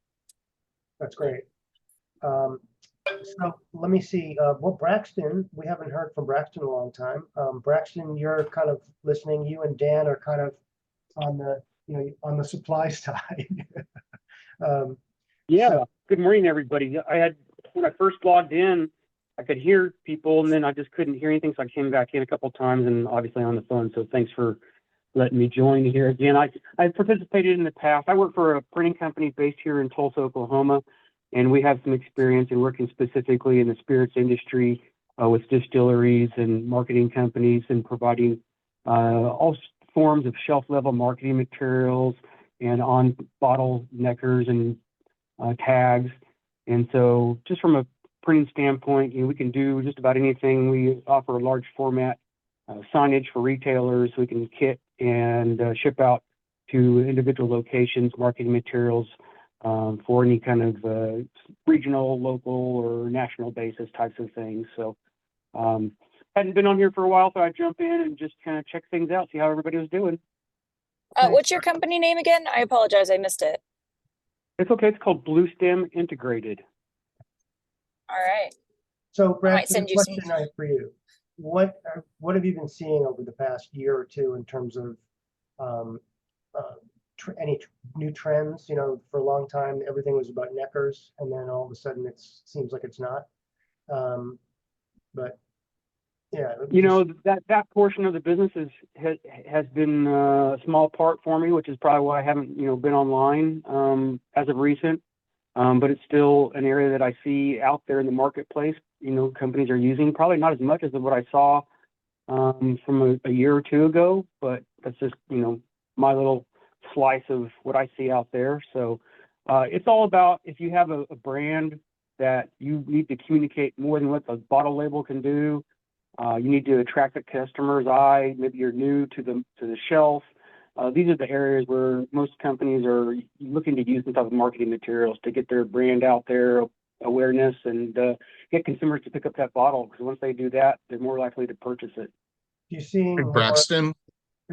A: That's great. So let me see. Well, Braxton, we haven't heard from Braxton in a long time. Braxton, you're kind of listening. You and Dan are kind of on the on the supply side.
N: Yeah. Good morning, everybody. When I first logged in, I could hear people, and then I just couldn't hear anything. So I came back in a couple of times, and obviously on the phone. So thanks for letting me join here again. I participated in the past. I work for a printing company based here in Tulsa, Oklahoma, and we have some experience in working specifically in the spirits industry with distilleries and marketing companies, and providing all forms of shelf level marketing materials and on bottle neckers and tags. And so just from a printing standpoint, we can do just about anything. We offer a large format signage for retailers. We can kit and ship out to individual locations, marketing materials for any kind of regional, local, or national basis types of things. So hadn't been on here for a while, so I jump in and just kind of check things out, see how everybody was doing.
I: What's your company name again? I apologize, I missed it.
N: It's okay. It's called Blue Stem Integrated.
I: All right.
A: So, Brad,
I: send
A: the
I: you
A: question
I: some-
A: I have for you: what have you been seeing over the past year or two in terms of any new trends? For a long time, everything was about neckers, and then all of a sudden, it seems like it's not. But yeah,
N: that portion of the business has been a small part for me, which is probably why I haven't been online as of recent. But it's still an area that I see out there in the marketplace. Companies are using, probably not as much as what I saw from a year or two ago, but that's just my little slice of what I see out there. So it's all about, if you have a brand that you need to communicate more than what the bottle label can do. You need to attract the customer's eye. Maybe you're new to the shelf. These are the areas where most companies are looking to use some type of marketing materials to get their brand out there, awareness, and get consumers to pick up that bottle. Because once they do that, they're more likely to purchase it.
A: You seeing
E: Braxton?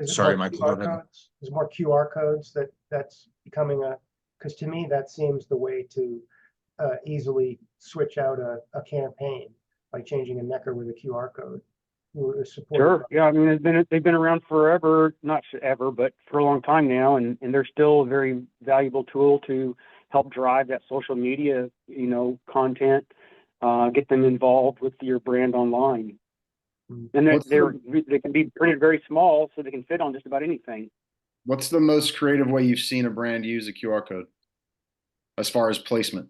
E: Sorry, Michael. Go ahead.
A: There's more QR codes that's becoming because to me that seems the way to easily switch out a campaign by changing a necker with a QR code.
N: Sure. Yeah. I mean, they've been around forever, not ever, but for a long time now, and they're still a very valuable tool to help drive that social media, content, get them involved with your brand online. And they can be printed very small, so they can fit on just about anything.
G: What's the most creative way you've seen a brand use a QR code as far as placement?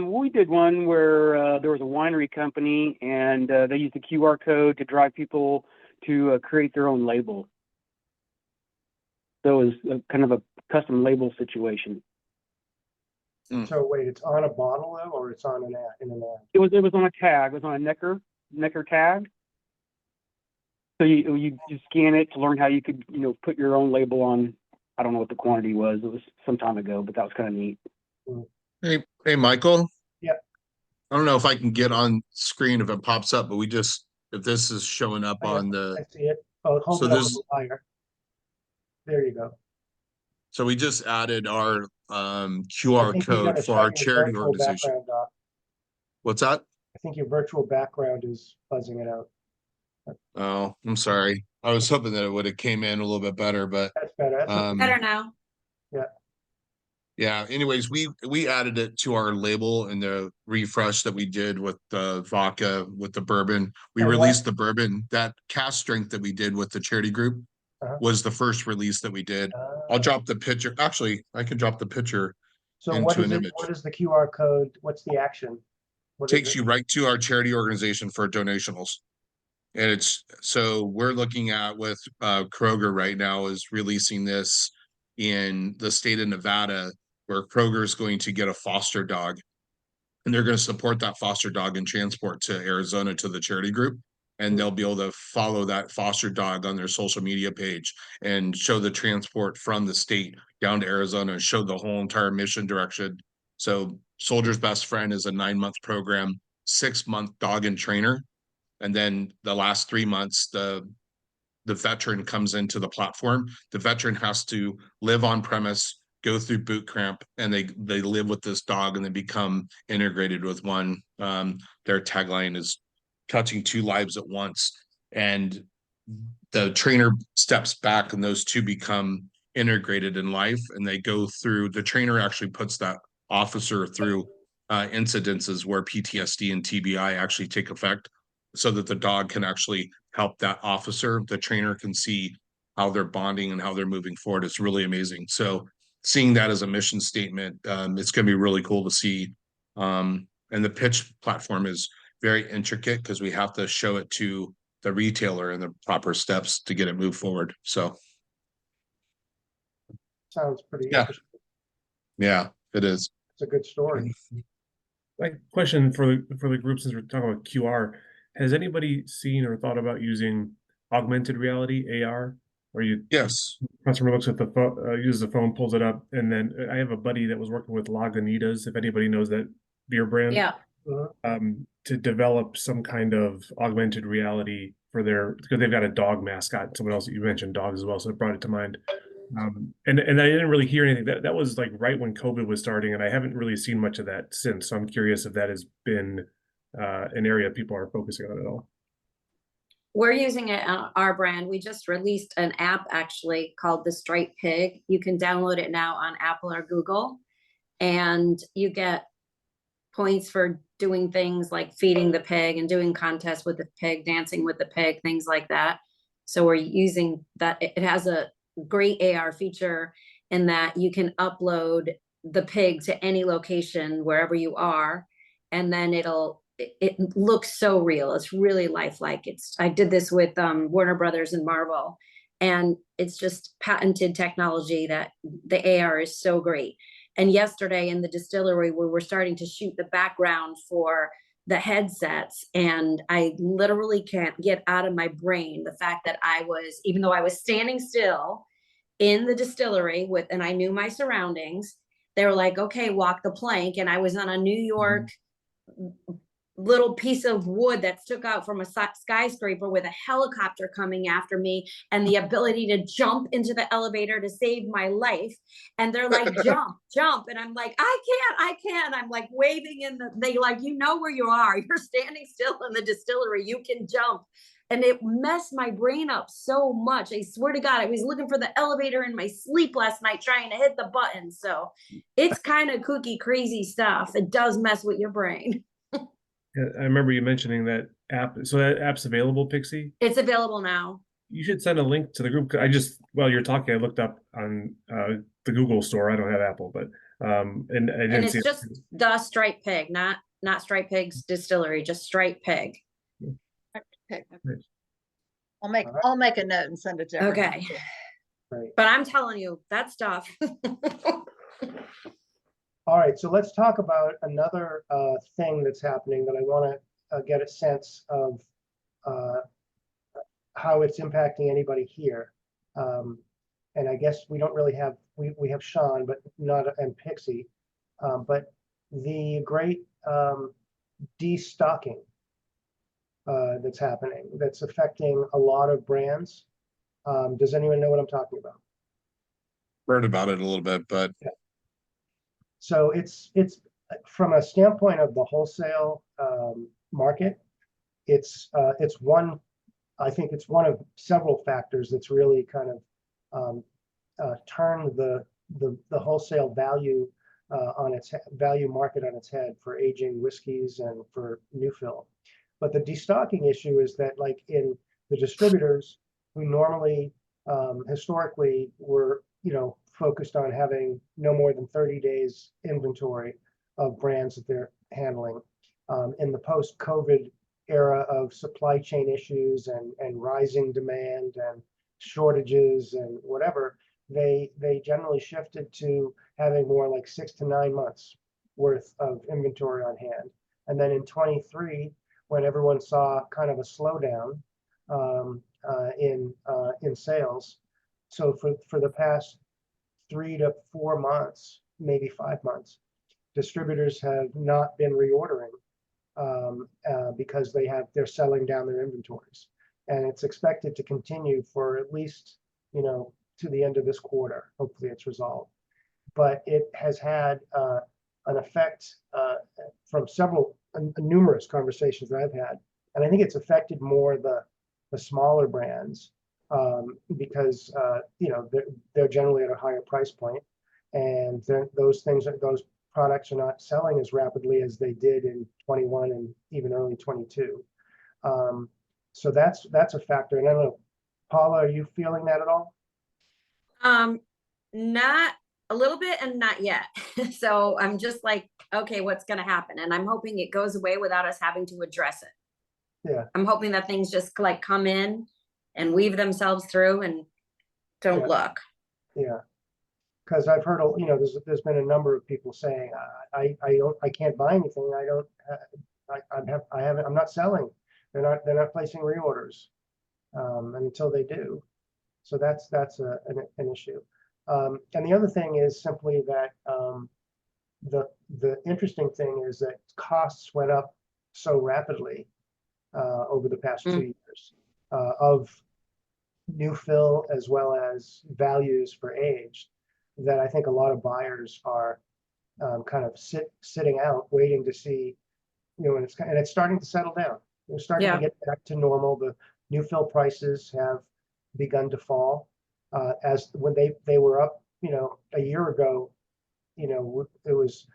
N: We did one where there was a winery company, and they used the QR code to drive people to create their own label. So it was kind of a custom label situation.
A: So wait, it's on a bottle though, or it's on an ad? In an ad?
N: It was on a tag. It was on a necker tag. So you scan it to learn how you could put your own label on. I don't know what the quantity was. It was some time ago, but that was kind of neat.
E: Hey, Michael.
A: Yeah.
E: I don't know if I can get on screen if it pops up, but if this is showing up on the.
A: I see it. Oh, hold it up a little higher. There you go.
E: So we just added our QR code for our charity organization. What's that?
A: I think your virtual background is buzzing it out.
E: Oh, I'm sorry. I was hoping that it would have came in a little bit better, but
A: that's better.
B: Better now.
A: Yeah.
E: Yeah, anyways, we added it to our label in the refresh that we did with the vodka, with the bourbon. We
A: And what-
E: released the bourbon. That cast strength that we did with the charity group
A: Uh-huh.
E: was the first release that we did. I'll drop the picture. Actually, I can drop the picture
A: So what
E: into
A: is
E: an
A: it?
E: image.
A: What is the QR code? What's the action? What is
E: Takes
A: it?
E: you right to our charity organization for donationals. And it's, so we're looking at with Kroger right now is releasing this in the state of Nevada, where Kroger is going to get a foster dog, and they're going to support that foster dog and transport to Arizona to the charity group. And they'll be able to follow that foster dog on their social media page and show the transport from the state down to Arizona and show the whole entire mission direction. So Soldier's Best Friend is a 9-month program, 6-month dog and trainer. And then the last 3 months, the veteran comes into the platform. The veteran has to live on premise, go through boot camp, and they live with this dog and they become integrated with one. Their tagline is touching 2 lives at once. And the trainer steps back and those 2 become integrated in life, and they go through, the trainer actually puts that officer through incidences where PTSD and TBI actually take effect, so that the dog can actually help that officer. The trainer can see how they're bonding and how they're moving forward. It's really amazing. So seeing that as a mission statement, it's going to be really cool to see. And the pitch platform is very intricate because we have to show it to the retailer and the proper steps to get it moved forward. So
A: Sounds pretty
E: yeah,
A: interesting.
E: yeah, it is.
A: It's a good story.
O: My question for the group, since we're talking about QR, has anybody seen or thought about using augmented reality, AR, where
E: Yes,
O: customer looks at the phone, uses the phone, pulls it up, and then I have a buddy that was working with Lagunitas, if anybody knows that beer brand.
B: Yeah.
O: To develop some kind of augmented reality for because they've got a dog mascot. Someone else, you mentioned dogs as well, so it brought it to mind. And I didn't really hear anything. That was like right when COVID was starting, and I haven't really seen much of that since. So I'm curious if that has been an area people are focusing on at all.
B: We're using it on our brand. We just released an app actually called the Striped Pig. You can download it now on Apple or Google, and you get points for doing things like feeding the pig and doing contests with the pig, dancing with the pig, things like that. So we're using that. It has a great AR feature in that you can upload the pig to any location wherever you are, and then it looks so real. It's really lifelike. I did this with Warner Brothers and Marvel, and it's just patented technology that the AR is so great. And yesterday in the distillery, we were starting to shoot the background for the headsets, and I literally can't get out of my brain the fact that even though I was standing still in the distillery and I knew my surroundings, they were like, okay, walk the plank. And I was on a New York little piece of wood that stuck out from a skyscraper with a helicopter coming after me and the ability to jump into the elevator to save my life. And they're like, jump. And I'm like, I can't. I'm like waving they like, you know where you are. You're standing still in the distillery. You can jump. And it messed my brain up so much. I swear to God, I was looking for the elevator in my sleep last night trying to hit the button. So it's kind of kooky, crazy stuff. It does mess with your brain.
O: I remember you mentioning that app. So that app's available, Pixie?
B: It's available now.
O: You should send a link to the group. While you're talking, I looked up on the Google store. I don't have Apple, but and I didn't see
B: it's just the Striped Pig, not Striped Pig's distillery, just Striped Pig.
H: Okay.
O: Nice.
H: I'll make a note and send it to everyone.
B: Okay.
A: Right.
B: But I'm telling you, that stuff.
A: All right, so let's talk about another thing that's happening that I want to get a sense of how it's impacting anybody here. And I guess we don't really have, we have Sean, but and Pixie, but the great destocking that's happening, that's affecting a lot of brands. Does anyone know what I'm talking about?
E: heard about it a little bit, but
A: yeah. So it's from a standpoint of the wholesale market, I think it's one of several factors that's really kind of turned the the wholesale value on its value market on its head for aging whiskeys and for new fill. But the destocking issue is that, like in the distributors who normally historically were, focused on having no more than 30 days inventory of brands that they're handling. In the post-COVID era of supply chain issues and rising demand and shortages and whatever, they generally shifted to having more like 6 to 9 months worth of inventory on hand. And then in 23, when everyone saw kind of a slowdown in sales, so for the past 3 to 4 months, maybe 5 months, distributors have not been reordering because they're selling down their inventories, and it's expected to continue for at least to the end of this quarter. Hopefully, it's resolved, but it has had an effect from numerous conversations that I've had, and I think it's affected more the smaller brands because they're generally at a higher price point, and those products are not selling as rapidly as they did in 21 and even early 22. So that's a factor. And I don't know, Paula, are you feeling that at all?
B: Not a little bit and not yet. So I'm just like, okay, what's going to happen? And I'm hoping it goes away without us having to address it.
A: Yeah.
B: I'm hoping that things just like come in and weave themselves through and don't look. Yeah.
A: Because I've heard, there's been a number of people saying, I can't buy anything. I'm not selling. They're not placing reorders until they do. So that's an issue. And the other thing is simply that the interesting thing is that costs went up so rapidly over the past 2 years of new fill as well as values for aged, that I think a lot of buyers are kind of sitting out, waiting to see, and it's starting to settle down. We're starting to get back to normal. The new fill prices have begun to fall. As when they were up, a year ago, it was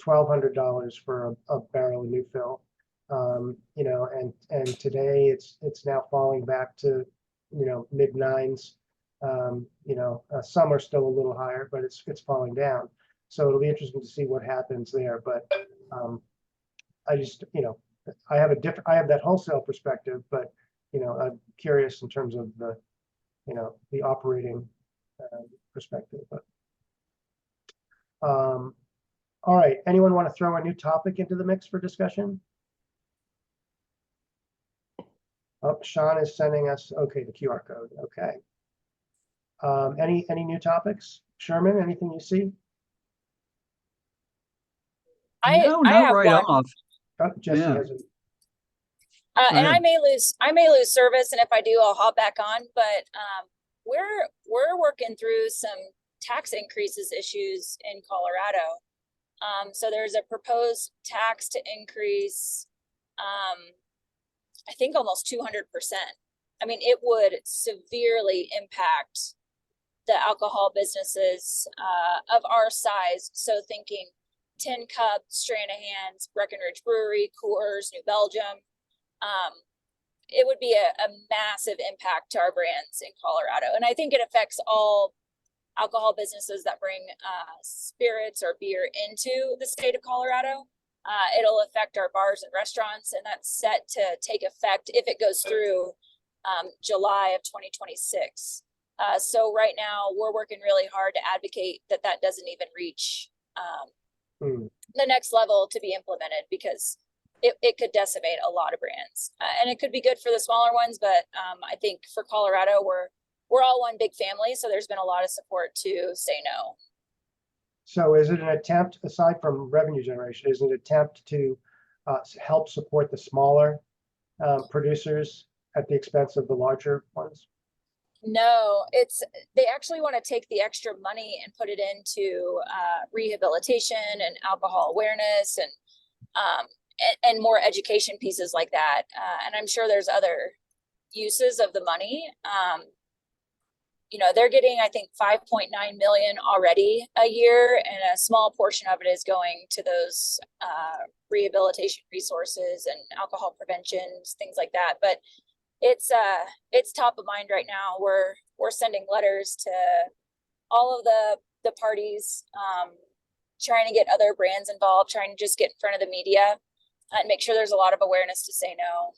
A: $1,200 for a barrel of new fill, and today it's now falling back to mid nines. Some are still a little higher, but it's falling down. So it'll be interesting to see what happens there. But I just, I have that wholesale perspective, but I'm curious in terms of the operating perspective. But all right, anyone want to throw a new topic into the mix for discussion? Oh, Sean is sending us, okay, the QR code. Okay. Any new topics? Sherman, anything you see?
F: No,
I: I
F: not
I: have
F: right
I: one.
F: off.
A: Oh, Jesse
F: Yeah.
A: has a,
I: And
F: ahead.
I: I may lose service, and if I do, I'll hop back on. But we're working through some tax increases issues in Colorado. So there's a proposed tax to increase, I think almost 200%. I mean, it would severely impact the alcohol businesses of our size. So thinking Tin Cup, Stranahan's, Breckenridge Brewery, Coors, New Belgium. It would be a massive impact to our brands in Colorado. And I think it affects all alcohol businesses that bring spirits or beer into the state of Colorado. It'll affect our bars and restaurants, and that's set to take effect if it goes through July of 2026. So right now we're working really hard to advocate that doesn't even reach the next level to be implemented, because it could decimate a lot of brands, and it could be good for the smaller ones. But I think for Colorado, we're all one big family. So there's been a lot of support to say no.
A: So is it an attempt, aside from revenue generation, is it an attempt to help support the smaller producers at the expense of the larger ones?
I: No, they actually want to take the extra money and put it into rehabilitation and alcohol awareness and more education pieces like that. And I'm sure there's other uses of the money. they're getting, I think, 5.9 million already a year, and a small portion of it is going to those rehabilitation resources and alcohol prevention, things like that. But it's top of mind right now. We're sending letters to all of the parties, trying to get other brands involved, trying to just get in front of the media and make sure there's a lot of awareness to say no.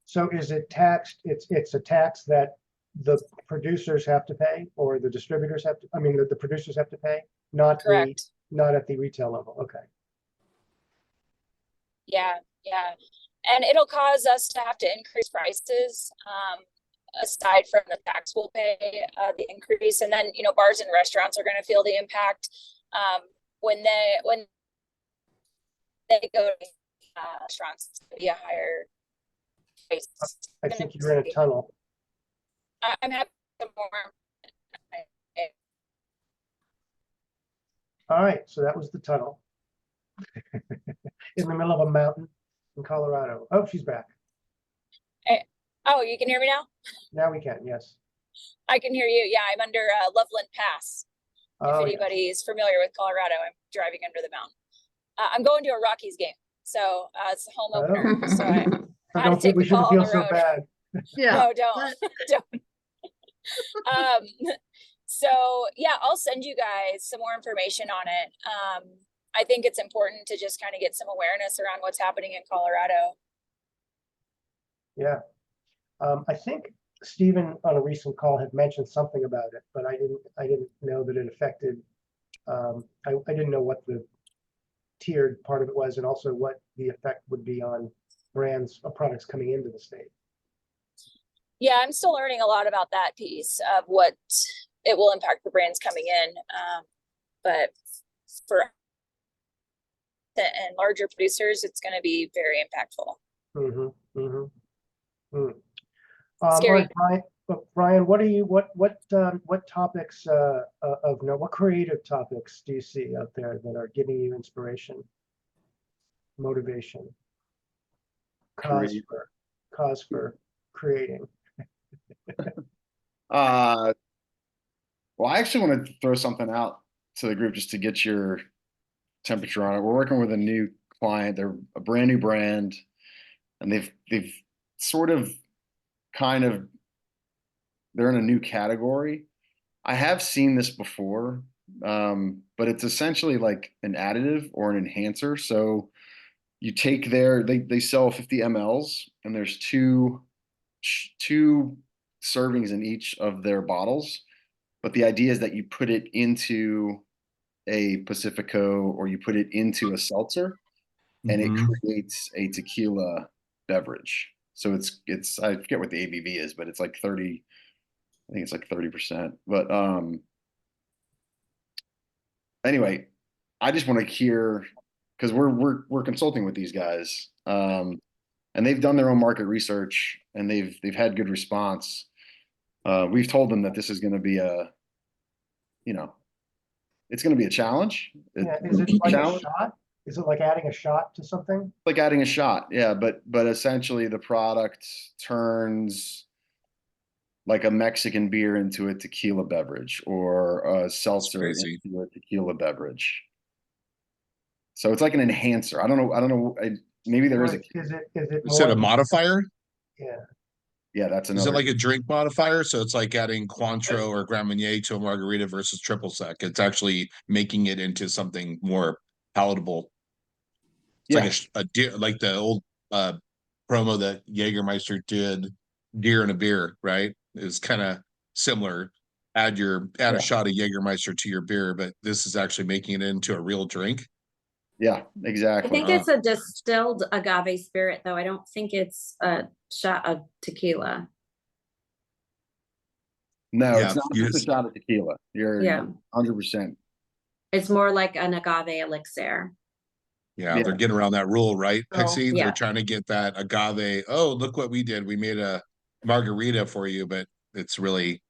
A: So is it taxed? It's a tax that the producers have to pay, or the distributors have to, I mean, the producers have to pay, not
I: Correct.
A: not at the retail level. Okay.
I: Yeah. And it'll cause us to have to increase prices, aside from the tax we'll pay, the increase. And then, bars and restaurants are going to feel the impact when they go to restaurants. It's going to be a higher price.
A: I think you're in a tunnel.
I: I'm happy more.
A: All right, so that was the tunnel in the middle of a mountain in Colorado. Oh, she's back.
I: Oh, you can hear me now?
A: Now we can, yes.
I: I can hear you. Yeah, I'm under Loveland Pass. If anybody is familiar with Colorado, I'm driving under the mountain. I'm going to a Rockies game, so it's a home opener. So I had to take the call on the road.
A: So bad.
H: Yeah.
I: No, don't. So yeah, I'll send you guys some more information on it. I think it's important to just kind of get some awareness around what's happening in Colorado.
A: Yeah. I think Stephen on a recent call had mentioned something about it, but I didn't know that it affected, I didn't know what the tiered part of it was, and also what the effect would be on brands or products coming into the state.
I: Yeah, I'm still learning a lot about that piece of what it will impact the brands coming in. But for and larger producers, it's going to be very impactful. Scary.
A: Brian, what topics what creative topics do you see out there that are giving you inspiration, motivation, cause for creating?
G: Well, I actually want to throw something out to the group just to get your temperature on it. We're working with a new client. They're a brand new brand, and they've sort of they're in a new category. I have seen this before, but it's essentially like an additive or an enhancer. So you take they sell 50 mLs, and there's two servings in each of their bottles. But the idea is that you put it into a Pacifico, or you put it into a seltzer, and it creates a tequila beverage. So it's I forget what the ABV is, but it's like 30, I think it's like 30%. But anyway, I just want to hear, because we're consulting with these guys, and they've done their own market research, and they've had good response. We've told them that this is going to be it's going to be a challenge.
A: Yeah, is it like a shot? Is it like adding a shot to something?
G: Like adding a shot, yeah. But essentially, the product turns like a Mexican beer into a tequila beverage, or a seltzer into a tequila beverage. So it's like an enhancer. I don't know. Maybe there is a.
A: Is it
E: Is it a modifier?
A: Yeah.
G: Yeah, that's another.
E: Is it like a drink modifier? So it's like adding Cointreau or Grand Marnier to a margarita versus triple sec. It's actually making it into something more palatable. It's like a deer, like the old promo that Jägermeister did, "Deer in a Beer," right? It's kind of similar. Add a shot of Jägermeister to your beer, but this is actually making it into a real drink.
G: Yeah, exactly.
B: I think it's a distilled agave spirit, though. I don't think it's a shot of tequila.
G: No, it's not just a shot of tequila. You're 100%.
B: It's more like an agave elixir.
E: Yeah, they're getting around that rule, right, Pixie?
B: Yeah.
E: They're trying to get that agave. Oh, look what we did. We made a margarita for you, but it's really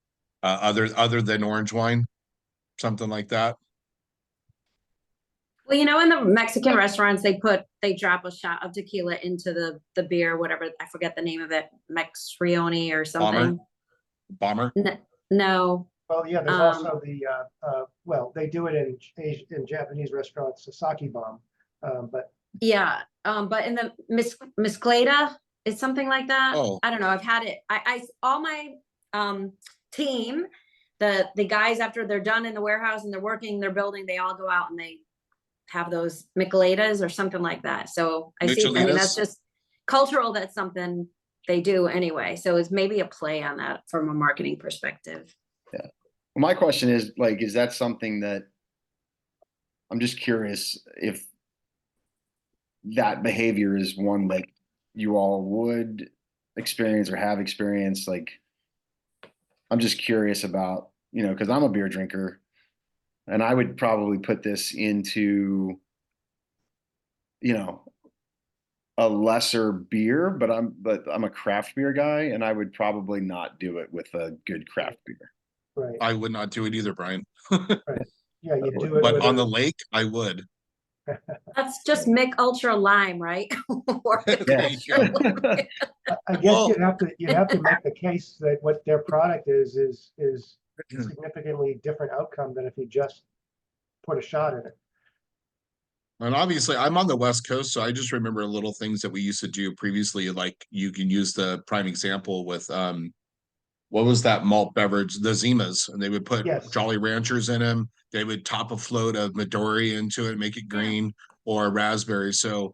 E: other than orange wine, something like that.
B: Well, in the Mexican restaurants, they drop a shot of tequila into the beer, whatever, I forget the name of it, Mexrione or something.
E: Bomber?
B: No.
A: Oh, yeah, there's
B: Um,
A: also the, well, they do it in Japanese restaurants, the sake bomb. But
B: Yeah, but in the Miss Glada, it's something like that.
E: Oh.
B: I don't know. I've had it. All my team, the guys after they're done in the warehouse and they're working their building, they all go out and they have those Micheladas or something like that. So I see. I mean, that's
E: Micheladas?
B: just cultural. That's something they do anyway. So it's maybe a play on that from a marketing perspective.
G: Yeah. My question is like, is that something that I'm just curious if that behavior is one that you all would experience or have experienced? Like, I'm just curious about, because I'm a beer drinker and I would probably put this into, a lesser beer, but I'm a craft beer guy and I would probably not do it with a good craft beer.
A: right,
E: I would not do it either, Brian.
A: right. Yeah, you do it
E: But
A: with
E: on
A: a-
E: the lake, I would.
B: That's just Mick Ultra Lime, right? Or
E: There you go.
A: I guess
E: Well-
A: you'd have to make the case that what their product is significantly different outcome than if you just put a shot in it.
E: And obviously, I'm on the West Coast, so I just remember little things that we used to do previously. Like you can use the prime example with what was that malt beverage? The Zimas, and they would put
A: Yes.
E: Jolly Ranchers in them. They would top a float of Midori into it, make it green, or raspberry. So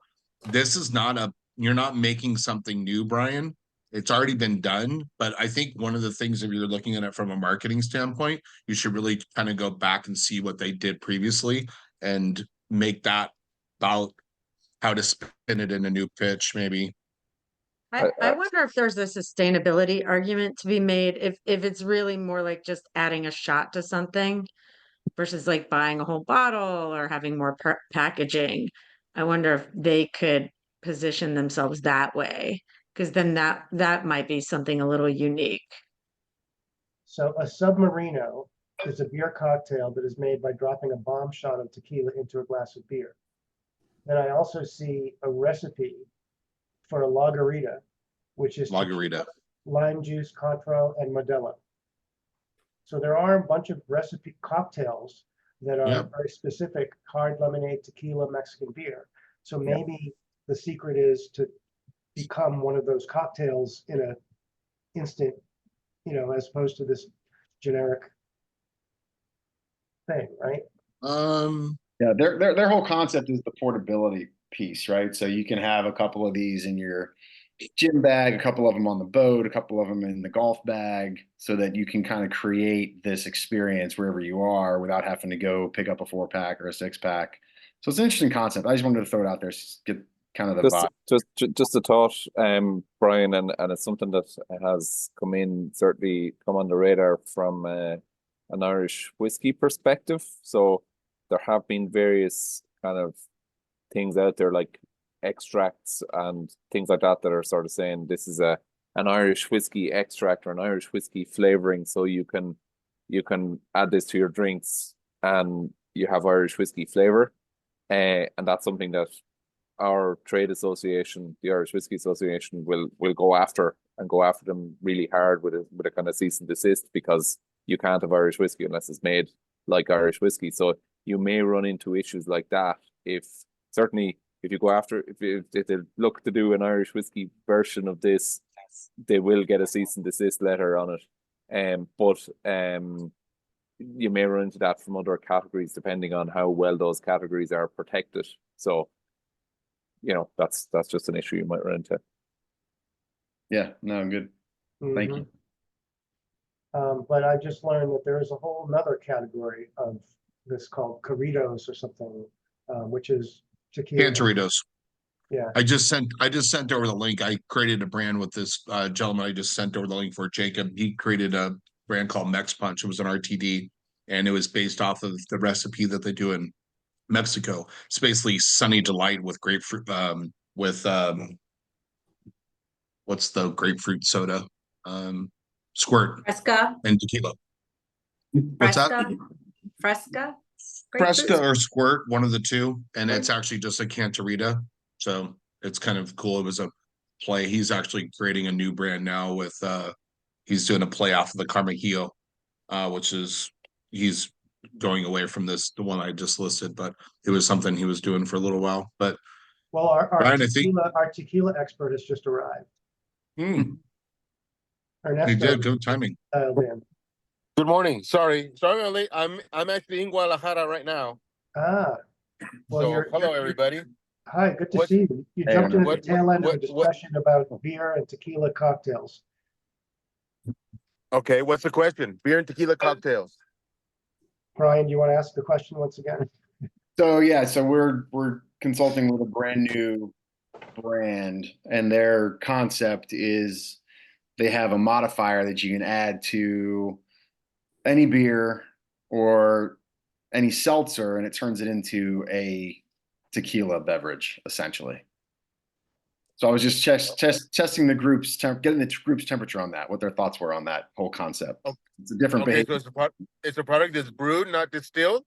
E: this is not you're not making something new, Brian. It's already been done. But I think one of the things, if you're looking at it from a marketing standpoint, you should really kind of go back and see what they did previously and make that about how to spin it in a new pitch, maybe.
C: I wonder if there's a sustainability argument to be made if it's really more like just adding a shot to something versus like buying a whole bottle or having more packaging. I wonder if they could position themselves that way, because then that might be something a little unique.
A: So a Submarino is a beer cocktail that is made by dropping a bomb shot of tequila into a glass of beer. Then I also see a recipe for a Lagarita, which is
E: Lagarita.
A: tequila, lime juice, Cointreau, and Modelo. So there are a bunch of recipe cocktails that are
E: Yep.
A: very specific: hard lemonade, tequila, Mexican beer. So maybe the secret is to become one of those cocktails in an instant, as opposed to this generic thing, right?
G: Yeah, their whole concept is the portability piece, right? So you can have a couple of these in your gym bag, a couple of them on the boat, a couple of them in the golf bag, so that you can kind of create this experience wherever you are without having to go pick up a 4-pack or a 6-pack. So it's an interesting concept. I just wanted to throw it out there, get kind of the vibe.
J: Just a thought, Brian, and it's something that has certainly come on the radar from an Irish whiskey perspective. So there have been various kind of things out there like extracts and things like that are sort of saying this is an Irish whiskey extract or an Irish whiskey flavoring, so you can add this to your drinks and you have Irish whiskey flavor, and that's something that our trade association, the Irish Whiskey Association, will go after them really hard with a kind of cease and desist, because you can't have Irish whiskey unless it's made like Irish whiskey. So you may run into issues like that if you go after, if they look to do an Irish whiskey version of this, they will get a cease and desist letter on it. But you may run into that from other categories depending on how well those categories are protected. So, that's just an issue you might run into.
G: Yeah, no, good. Thank you.
A: But I just learned that there is a whole nother category of this called Corridos or something, which is tequila.
E: Cantoritos.
A: Yeah.
E: I just sent over the link. I created a brand with this gentleman. I just sent over the link for Jacob. He created a brand called Mex Punch. It was an RTD, and it was based off of the recipe that they do in Mexico. It's basically Sunny Delight with grapefruit, what's the grapefruit soda? Squirt.
B: Fresca.
E: And tequila. What's that?
B: Fresca.
E: Fresca or Squirt, one of the two. And it's actually just a Cantorita. So it's kind of cool. It was a play. He's actually creating a new brand now with he's doing a play off of the Carmajillo, which is he's going away from the one I just listed, but it was something he was doing for a little while. But
A: Well, our
E: Brian, I think
A: tequila expert has just arrived.
E: he
A: Ernesto
E: did good timing.
A: dialed in.
P: Good morning. Sorry I'm late. I'm actually in Guadalajara right now.
A: Ah, well,
P: So hello everybody.
A: Hi, good to
P: What-
A: see you. You
G: Hey,
A: jumped into the
P: what-
A: tail end of a
P: what-
A: discussion about beer and tequila cocktails.
P: Okay, what's the question? Beer and tequila cocktails.
A: Brian, do you want to ask the question once again?
G: So yeah, so we're consulting with a brand new brand, and their concept is they have a modifier that you can add to any beer or any seltzer, and it turns it into a tequila beverage, essentially. So I was just testing the group's getting the group's temperature on that, what their thoughts were on that whole concept. It's a different
P: Okay,
G: behavior.
P: so it's a product that's brewed, not distilled.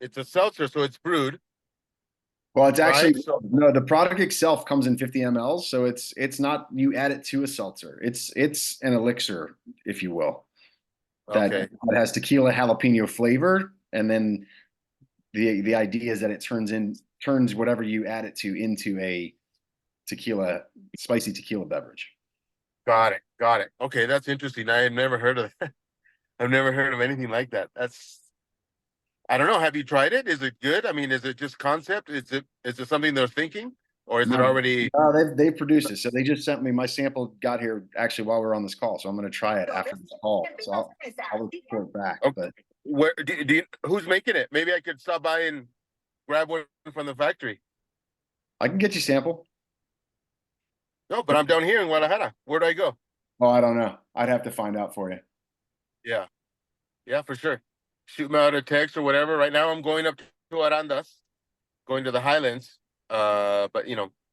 P: It's a seltzer, so it's brewed.
G: Well, it's actually
P: Right, so-
G: no. The product itself comes in 50 ml, so it's not you add it to a seltzer. It's an elixir, if you will, that
P: Okay.
G: has tequila jalapeno flavor, and then the idea is that it turns whatever you add it to into a spicy tequila beverage.
P: Got it. Okay, that's interesting. I had never heard of that. I've never heard of anything like that. I don't know. Have you tried it? Is it good? I mean, is it just concept? Is it something they're thinking, or is it already?
G: No, they produced it. So they just sent me my sample. Got here actually while we were on this call, so I'm going to try it after this call. So I'll report back.
P: Okay.
G: But
P: Who's making it? Maybe I could stop by and grab one from the factory.
G: I can get you sample.
P: No, but I'm down here in Guadalajara. Where do I go?
G: Oh, I don't know. I'd have to find out for you.
P: Yeah, for sure. Shoot me out a text or whatever. Right now I'm going up to Arandas, going to the Highlands. But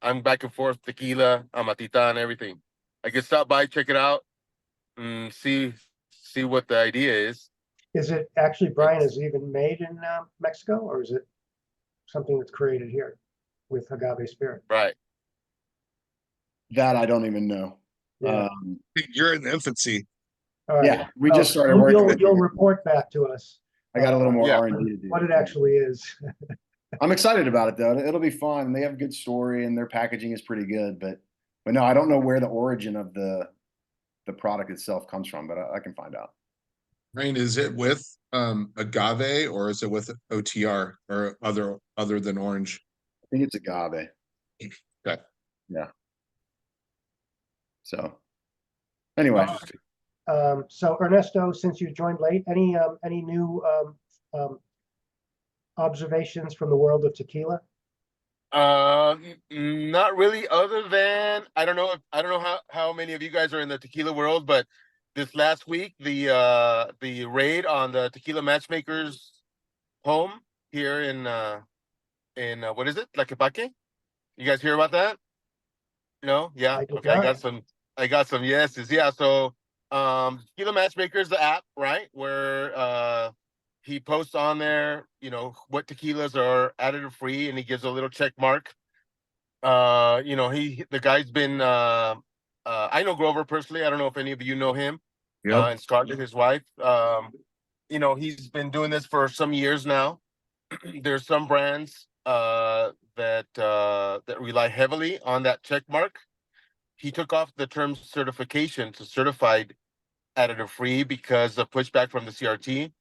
P: I'm back and forth, tequila, amatita, and everything. I could stop by, check it out, and see what the idea is.
A: Is it actually, Brian, is it even made in Mexico, or is it something that's created here with agave spirit?
P: Right.
G: That I don't even know.
A: Yeah.
E: You're in infancy.
A: All right.
G: Yeah, we just started
A: You'll-
G: working.
A: You'll report back to us.
G: I got a little more
P: Yeah.
G: R&D to do.
A: What it actually is.
G: I'm excited about it though. It'll be fun. They have a good story and their packaging is pretty good, but no, I don't know where the origin of the product itself comes from, but I can find out.
E: Rain, is it with agave or is it with OTR or other than orange?
G: I think it's agave.
E: Okay.
G: Yeah. So anyway,
A: So Ernesto, since you joined late, any new observations from the world of tequila?
P: Not really. Other than I don't know how many of you guys are in the tequila world, but this last week the raid on the tequila matchmakers home here in what is it, Tlaquepaque? You guys hear about that? No? Yeah.
A: I did
P: Okay.
A: not.
P: I got some yeses. Yeah. So Tequila Matchmakers, the app, right? Where he posts on there, what tequilas are additive free, and he gives a little check mark. The guy's been I know Grover personally. I don't know if any of you know him.
E: Yep.
P: And Scarlett, his wife. He's been doing this for some years now. There's some brands that rely heavily on that check mark. He took off the term certification to certified additive free because of pushback from the CRT.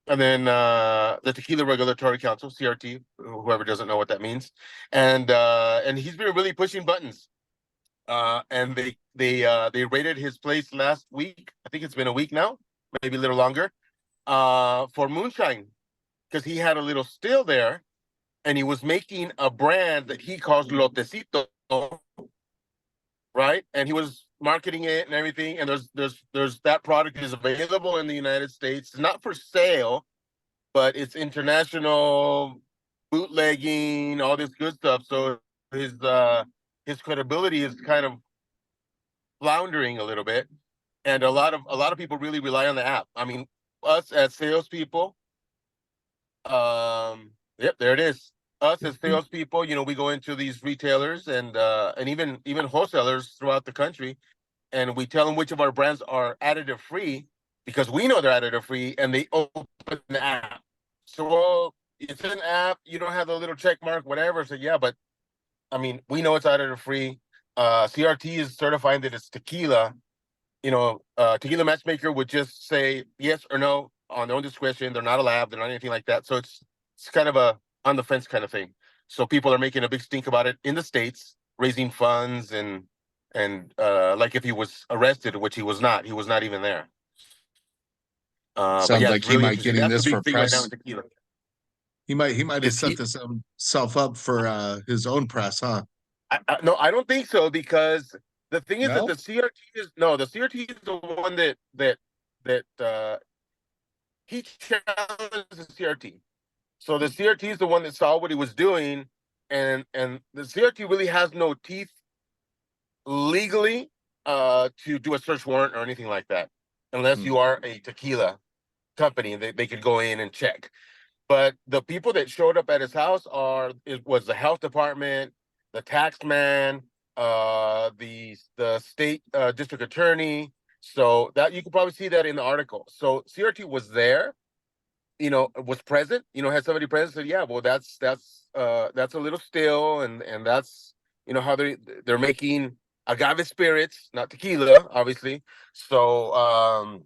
P: And then the Tequila Regulatory Council, CRT, whoever doesn't know what that means. And he's been really pushing buttons. And they raided his place last week. I think it's been a week now, maybe a little longer, for moonshine, because he had a little still there, and he was making a brand that he calls Lotecito, right? And he was marketing it and everything. And there's that product is available in the United States. It's not for sale, but it's international bootlegging, all this good stuff. So his credibility is kind of floundering a little bit. And a lot of people really rely on the app. I mean, us as salespeople, yep, there it is. Us as salespeople, we go into these retailers and even wholesalers throughout the country, and we tell them which of our brands are additive free because we know they're additive free, and they open the app. So, well, it's an app, you don't have the little check mark, whatever. So yeah, but I mean, we know it's additive free. CRT is certifying that it's tequila. Tequila Matchmaker would just say yes or no on their own discretion. They're not a lab, they're not anything like that. So it's kind of a on the fence kind of thing. So people are making a big stink about it in the States, raising funds and like if he was arrested, which he was not even there. But
E: Sounds
P: yeah,
E: like
P: it's
E: he
P: really
E: might
P: interesting.
E: getting
P: That's
E: this
P: the
E: for
P: big thing right now
E: press.
P: in tequila.
E: He might have
P: Is
E: set
P: he,
E: this himself up for his own press, huh?
P: no, I don't think so, because the thing is that
E: No?
P: the CRT is the one that he challenged the CRT. So the CRT is the one that saw what he was doing, and the CRT really has no teeth legally to do a search warrant or anything like that, unless you are a tequila company. They could go in and check. But the people that showed up at his house was the health department, the tax man, the state district attorney. So that you could probably see that in the article. So CRT was there, was present, had somebody present, said, yeah, well, that's a little still, and that's how they're making agave spirits, not tequila, obviously. So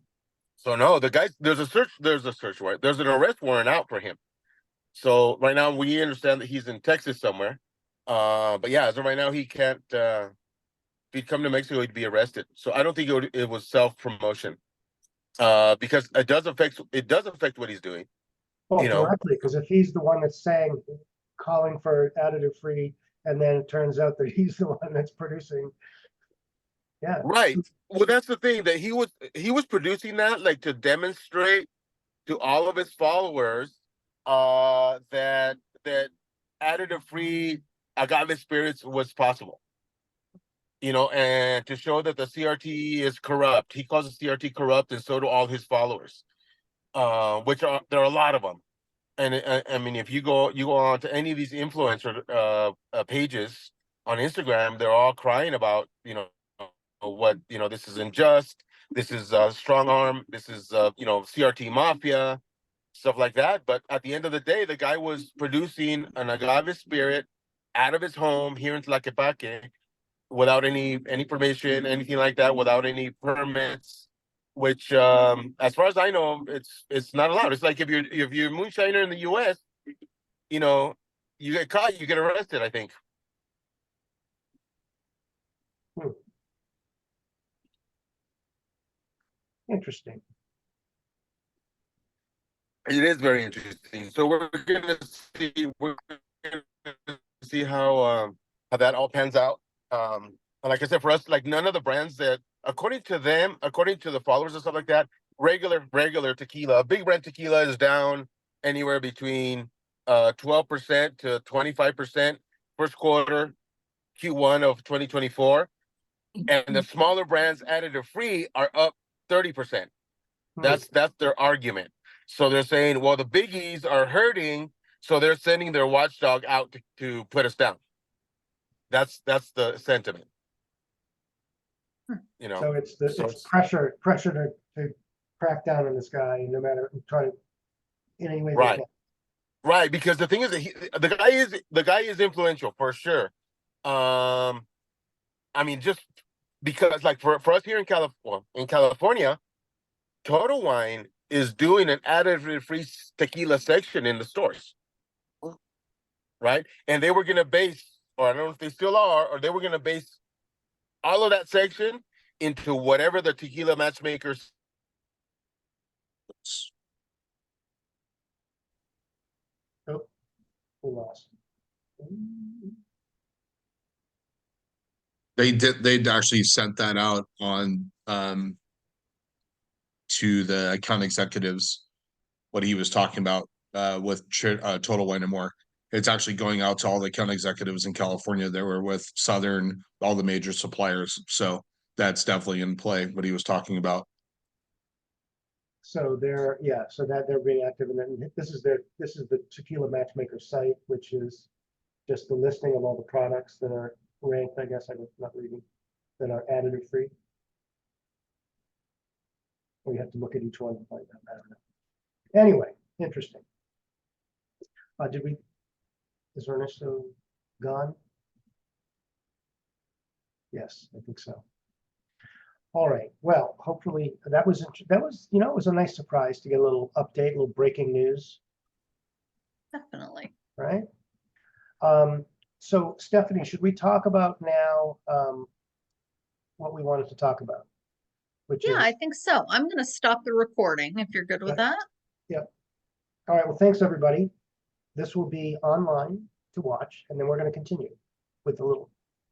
P: no, the guy, there's a search warrant, there's an arrest warrant out for him. So right now we understand that he's in Texas somewhere. But yeah, as of right now, he can't if he'd come to Mexico, he'd be arrested. So I don't think it was self-promotion. Because it does affect what he's doing.
A: Well, directly, because if he's the one that's calling for additive free, and then it turns out that he's the one that's producing. Yeah.
P: Right. Well, that's the thing, that he was producing that, like, to demonstrate to all of his followers that additive free agave spirits was possible. And to show that the CRT is corrupt. He calls the CRT corrupt, and so do all his followers. There are a lot of them. And I mean, if you go on to any of these influencer pages on Instagram, they're all crying about, what, this is unjust, this is strong arm, this is CRT mafia, stuff like that. But at the end of the day, the guy was producing an agave spirit out of his home here in Tlaquepaque without any permission, anything like that, without any permits, which as far as I know, it's not allowed. It's like if you're a moonshiner in the US, you get caught, you get arrested, I think.
A: Interesting.
P: It is very interesting. So we're gonna see how that all pans out. And like I said, for us, like, none of the brands that, according to the followers and stuff like that, regular tequila, big brand tequila is down anywhere between 12% to 25% first quarter Q1 of 2024, and the smaller brands additive free are up 30%. That's their argument. So they're saying, well, the biggies are hurting, so they're sending their watchdog out to put us down. That's the sentiment.
A: So it's pressure to crack down on this guy, no matter try in any way they
P: Right.
A: can.
P: Right, because the thing is that the guy is influential for sure. I mean, just because, like, for us here in California, Total Wine is doing an additive-free tequila section in the stores, right? And they were going to base, or I don't know if they still are, or they were going to base all of that section into whatever the tequila matchmakers.
A: Oh, we lost.
E: They'd actually sent that out on to the account executives, what he was talking about with Total Wine and More. It's actually going out to all the account executives in California that were with Southern, all the major suppliers. So that's definitely in play, what he was talking about.
A: So they're being active, and then this is the Tequila Matchmaker site, which is just the listing of all the products that are ranked, I guess I'm not reading, that are additive free. We have to look at each one to find out. I don't know. Anyway, interesting. Is Ernesto gone? Yes, I think so. All right, well, hopefully that was, you know, it was a nice surprise to get a little update, a little breaking news,
H: Definitely.
A: right? So Stephanie, should we talk about now what we wanted to talk about? Which
H: Yeah,
A: is,
H: I think so. I'm gonna stop the recording if you're good with that.
A: Yep. All right, well, thanks, everybody. This will be online to watch, and then we're going to continue with a little